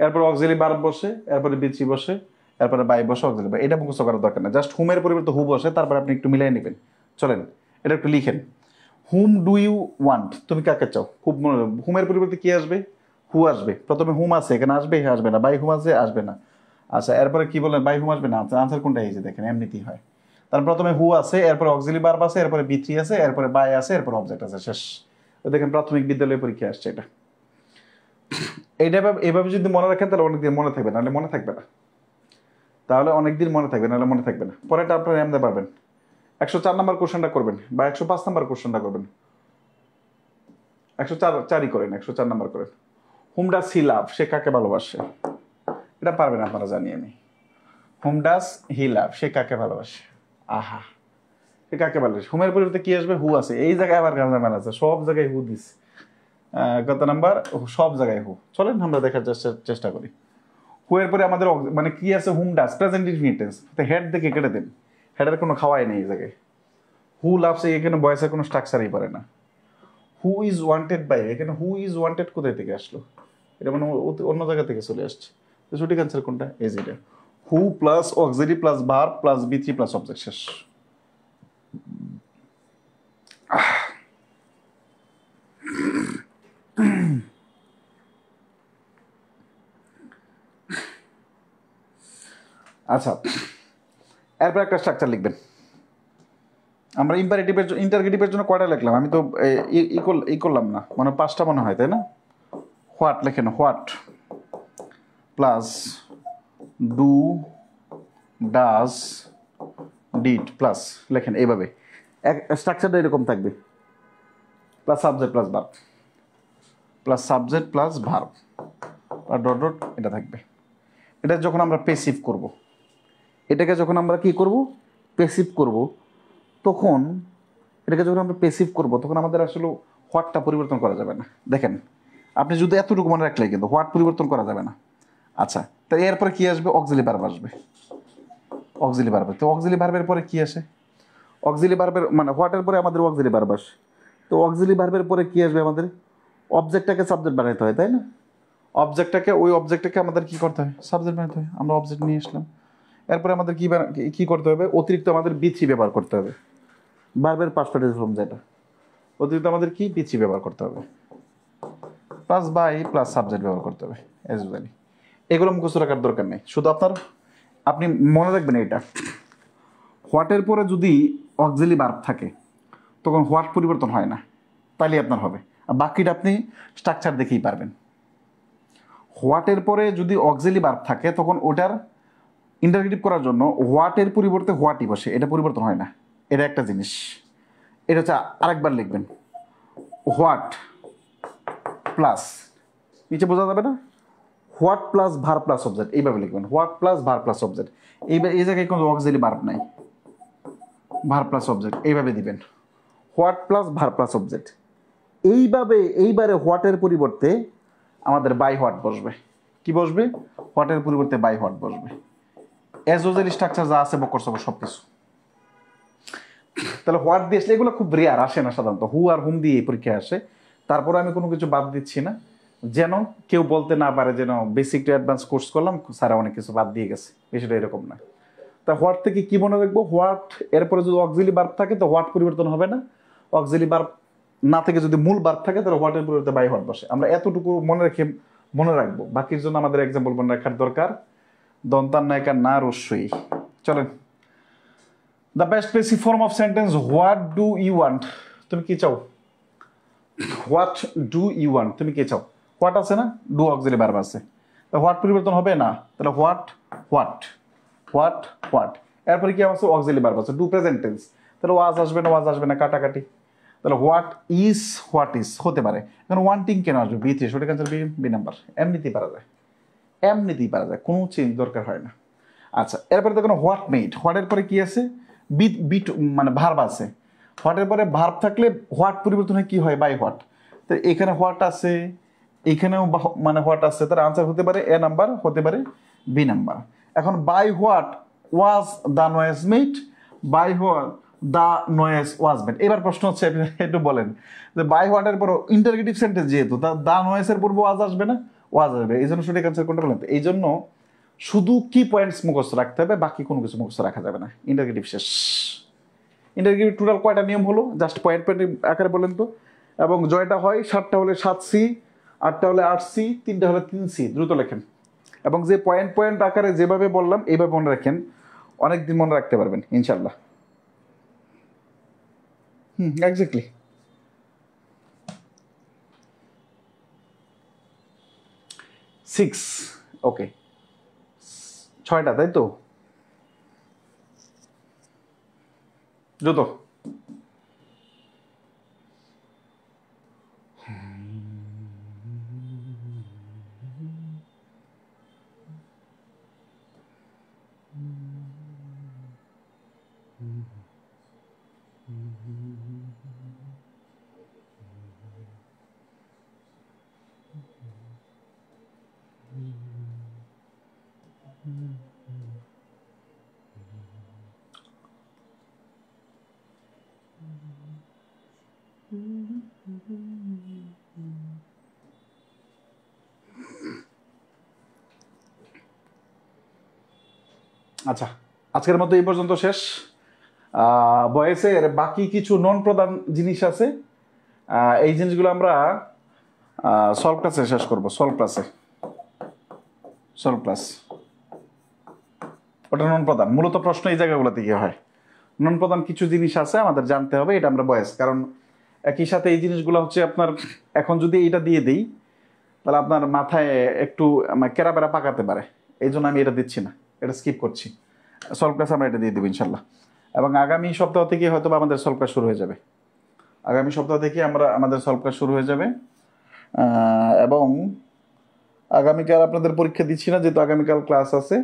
S1: এরপর অক্সিলারি ভার্ব বসে, এরপরে বি3 বসে, এরপরে বাই বসে, অক্সিলারি ভার্ব, এটা মুখস্থ করার দরকার নেই। জাস্ট হুমের পরিবর্তে হু বসে, তারপর আপনি একটু মিলিয়ে নেবেন। চলেন এটা একটু লিখেন। হুম ডু ইউ ওয়ান্ট, তুমি কাকে চাও? খুব মনে, হুমের পরিবর্তে কি আসবে? হু আসবে। প্রথমে হুম আছে, এখানে আসবে, হে আসবে না। বাই হুম আছে, আসবে না। আচ্ছা, এরপরে কি বলেন? বাই হুম আসবে না। আনসার কোনটা? এই যে দেখেন, এমনিতেই হয়। তার প্রথমে হু আছে, এরপরে অক্সিলারি ভার্ব আছে, এরপরে বি3 আছে, এরপরে বাই আছে, এরপরে অবজেক্ট আছে, শেষ। দেখেন প্রাথমিক বিদ্যালয় পরীক্ষা আসছে এটা। এইটা এভাবে যদি মনে রাখেন, তাহলে অনেকদিন মনে থাকবে, নাহলে মনে থাকবে না। তাহলে অনেকদিন মনে থাকবে, নাহলে মনে থাকবে না। পরেরটা আপনারা এমনি পারবেন। 104 নম্বর কোশ্চেনটা করবেন, বা 105 নম্বর কোশ্চেনটা করবেন। 104ই করেন, 104 নম্বর করেন। হুম ডাস হি লাভ, সে কাকে ভালোবাসে? এটা পারবেন আপনারা, জানি আমি। হুম ডাস হি লাভ, সে কাকে ভালোবাসে? আহা, সে কাকে ভালোবাসে। হুমের পরিবর্তে কি আসবে? হু আছে। এই জায়গায় আবার ঝামেলা আছে, সব জায়গায় হু দিস। কত নাম্বার, সব জায়গায় হু। চলেন আমরা দেখার চেষ্টা করি। হু এর পরে আমাদের মানে কি আছে, হুম ডাস, প্রেজেন্ট ইনফিনিট টেন্স। তো হেড দেখে কেটে দেন, হেডের কোনো খাওয়াই নেই এই জায়গায়। হু লাভস, এখানে বয়সের কোনো স্ট্রাকচারই পারে না। হু ইজ ওয়ান্টেড বাই, এখানে হু ইজ ওয়ান্টেড কোথায় থেকে আসলো? এটা মানে অন্য জায়গা থেকে চলে আসছে। তো সঠিক অ্যান্সার কোনটা? এই যেটা, who plus auxiliary plus verb plus বি3 প্লাস অবজেক্ট, শেষ। আচ্ছা, এরপর একটা স্ট্রাকচার লিখবেন। আমরা ইন্টারগেটিভের জন্য কয়টা লিখলাম? আমি তো ই করলাম না, মানে 5টা মনে হয়, তাই না? হোয়াট লেখেন, what plus do does did plus লেখেন এইভাবে। স্ট্রাকচারটা এরকম থাকবে, plus subject plus verb, plus subject plus verb, আর ডট ডট এটা থাকবে। এটা যখন আমরা পেসিভ করব, এটাকে যখন আমরা কি করব, পেসিভ করব, তখন এটাকে যখন আমরা পেসিভ করব তখন আমাদের আসলে হোয়াটটা পরিবর্তন করা যাবে না। দেখেন, আপনি যদি এতটুকু মনে রাখলে কিন্তু হোয়াট পরিবর্তন করা যাবে না। আচ্ছা, তো এরপরে কি আসবে? অক্সিলারি ভার্ব আসবে। অক্সিলারি ভার্ব, তো অক্সিলারি ভার্বের পরে কি আসে? অক্সিলারি ভার্বের মানে হোয়াটের পরে আমাদের অক্সিলারি ভার্ব আসে। তো অক্সিলারি ভার্বের পরে কি আসবে? আমাদের অবজেক্টটাকে সাবজেক্ট বানাইতে হয়, তাই না? ওই অবজেক্টটাকে আমাদের কি করতে হয়? সাবজেক্ট বানাইতে হয়। আমরা অবজেক্ট নিয়ে আসলাম, এরপরে আমাদের কি করতে হবে? অতিরিক্ত আমাদের বি3 ব্যবহার করতে হবে। ভার্বের পাস্ট পার্টিসিপল ফর্ম যেটা, অতিরিক্ত আমাদের কি বি3 ব্যবহার করতে হবে, প্লাস বাই প্লাস সাবজেক্ট ব্যবহার করতে হবে এজ ইউজুয়ালি। এগুলো মুখস্থ রাখার দরকার নেই, শুধু আপনি মনে রাখবেন এটা, হোয়াটের পরে যদি অক্সিলারি ভার্ব থাকে তখন হোয়াট পরিবর্তন হয় না, তাইলে আপনার হবে। আর বাকিটা আপনি স্ট্রাকচার দেখেই পারবেন। হোয়াটের পরে যদি অক্সিলারি ভার্ব থাকে তখন ওটার ইন্টারগেটিভ করার জন্য হোয়াটের পরিবর্তে হোয়াটই বসে, এটা পরিবর্তন হয় না। এটা একটা জিনিস। এটা হচ্ছে, আরেকবার লিখবেন, হোয়াট প্লাস, নিচে বোঝা যাবে না, what plus verb plus object, এইভাবে লিখবেন, what plus verb plus object. এই জায়গায় কোনো অক্সিলারি ভার্ব নাই, ভার্ব প্লাস অবজেক্ট এইভাবে দিবেন, what plus verb plus object. এইবারে হোয়াটের পরিবর্তে আমাদের বাই হোয়াট বসবে। কি বসবে? হোয়াটের পরিবর্তে বাই হোয়াট বসবে। এজ ইউজুয়াল স্ট্রাকচার যা আছে বকর সবর সব কিছু। তাহলে হোয়াট দিয়ে আসলে এগুলো খুব রেয়ার, আসে না সাধারণত, হু আর হুম দিয়ে এই পরীক্ষায় আসে। তারপরে আমি কোনো কিছু বাদ দিচ্ছি না, যেন কেউ বলতে না পারে যেন বেসিক টু অ্যাডভান্স কোর্স করলাম, স্যার অনেক কিছু বাদ দিয়ে গেছে, বিষয়টা এরকম না। তা হোয়াট থেকে কি মনে রাখবো? হোয়াট এরপরে যদি অক্সিলারি ভার্ব থাকে তো হোয়াট পরিবর্তন হবে না। অক্সিলারি ভার্ব না থেকে যদি মূল ভার্ব থাকে তাহলে হোয়াটের পরিবর্তে বাই হোয়াট বসে। আমরা এতটুকু মনে রাখবো, বাকির জন্য আমাদের এক্সাম্পল মনে রাখার দরকার। দন্তার নায়িকার না রস্যই। চলেন, the best basic form of sentence, what do you want, তুমি কি চাও? হোয়াট ডু ইউ ওয়ান্ট, তুমি কি চাও? হোয়াট আছে না, ডু অক্সিলারি ভার্ব আছে, তো হোয়াট পরিবর্তন হবে না। তাহলে হোয়াট হোয়াট হোয়াট হোয়াট, এরপরে কি আছে? অক্সিলারি ভার্ব আছে, ডু প্রেজেন্ট টেন্স, তাহলে ওয়াজ আসবে না, কাটাকাটি। তাহলে হোয়াট ইজ হতে পারে। এখন ওয়ান্টিং কেন আসবে? বি3, সঠিক অ্যান্সার বি নাম্বার। এমনিতেই পারা যায়, কোনো চেঞ্জ দরকার হয় না। আচ্ছা, এরপরে দেখুন হোয়াট মেড, হোয়াটের পরে কি আছে? বিট মানে ভার্ব আছে। হোয়াটের পরে ভার্ব থাকলে হোয়াট পরিবর্তন হয় কি হয়? By what. তো এখানে হোয়াট আছে, এখানেও মানে হোয়াট আছে, তার আনসার হতে পারে এ নাম্বার, হতে পারে বি নাম্বার। এখন by what was the noise made, by what the noise was made. এবার প্রশ্ন হচ্ছে, একটু বলেন যে বাই হোয়াটের পর ইন্টারগেটিভ সেন্টেন্স যেহেতু, দ্য নয়েজের পূর্ব ওয়াজ আসবে না? ওয়াজ আসবে। এই জন্য সঠিক অ্যান্সার কোনটা বলেন? এই জন্য শুধু কি পয়েন্টস মুখস্থ রাখতে হবে, বাকি কোনো কিছু মুখস্থ রাখা যাবে না। ইন্টারগেটিভ শেষ। ইন্টারগেটিভ টোটাল কয়টা নিয়ম হলো? জাস্ট পয়েন্ট পয়েন্ট আকারে বলেন তো। এবং জয়টা হয় 7টা হলে 7C, 8টা হলে 8C, 3টা হলে 3C। দ্রুত লেখেন, এবং যে পয়েন্ট পয়েন্ট আকারে যেভাবে বললাম এইভাবে মনে রাখেন, অনেকদিন মনে রাখতে পারবেন ইনশাল্লাহ। এক্স্যাক্টলি। 6, ওকে, 6টা, তাই তো? দ্রুত। আচ্ছা, আজকের মতো এই পর্যন্ত শেষ। বয়েসের বাকি কিছু নন প্রধান জিনিস আছে, এই জিনিসগুলো আমরা সলভ ক্লাসে শেষ করব। সলভ ক্লাস ওটা নন প্রধান, মূলত প্রশ্ন এই জায়গাগুলো থেকে হয়। নন প্রধান কিছু জিনিস আছে আমাদের জানতে হবে, এটা আমরা বয়েস, কারণ একই সাথে এই জিনিসগুলো হচ্ছে আপনার এখন যদি এইটা দিয়ে দিই তাহলে আপনার মাথায় একটু কেরা বেড়া পাকাতে পারে, এই জন্য আমি এটা দিচ্ছি না, এটা স্কিপ করছি। সলভ ক্লাস আমরা এটা দিয়ে দেবো ইনশাল্লাহ। এবং আগামী সপ্তাহ থেকে হয়তো আমাদের সলভ ক্লাস শুরু হয়ে যাবে। আগামী সপ্তাহ থেকে আমাদের সলভ ক্লাস শুরু হয়ে যাবে। এবং আগামীকাল আপনাদের পরীক্ষা দিচ্ছি না, যেহেতু আগামীকাল ক্লাস আছে।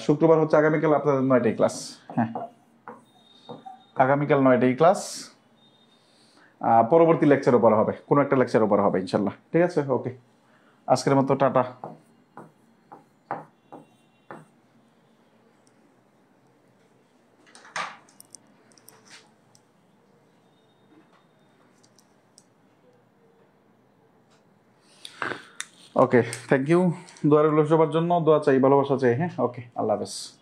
S1: শুক্রবার হচ্ছে আগামীকাল আপনাদের 9টায় ক্লাস। হ্যাঁ, আগামীকাল 9টায় ক্লাস। পরবর্তী লেকচার উপর হবে, কোনো একটা লেকচার উপর হবে ইনশাল্লাহ। ঠিক আছে, ওকে, আজকের মতো টাটা। Okay, thank you. দোয়া রইল সবার জন্য, দোয়া চাই, ভালোবাসা চাই। হ্যাঁ, ওকে, আল্লাহ হাফেজ।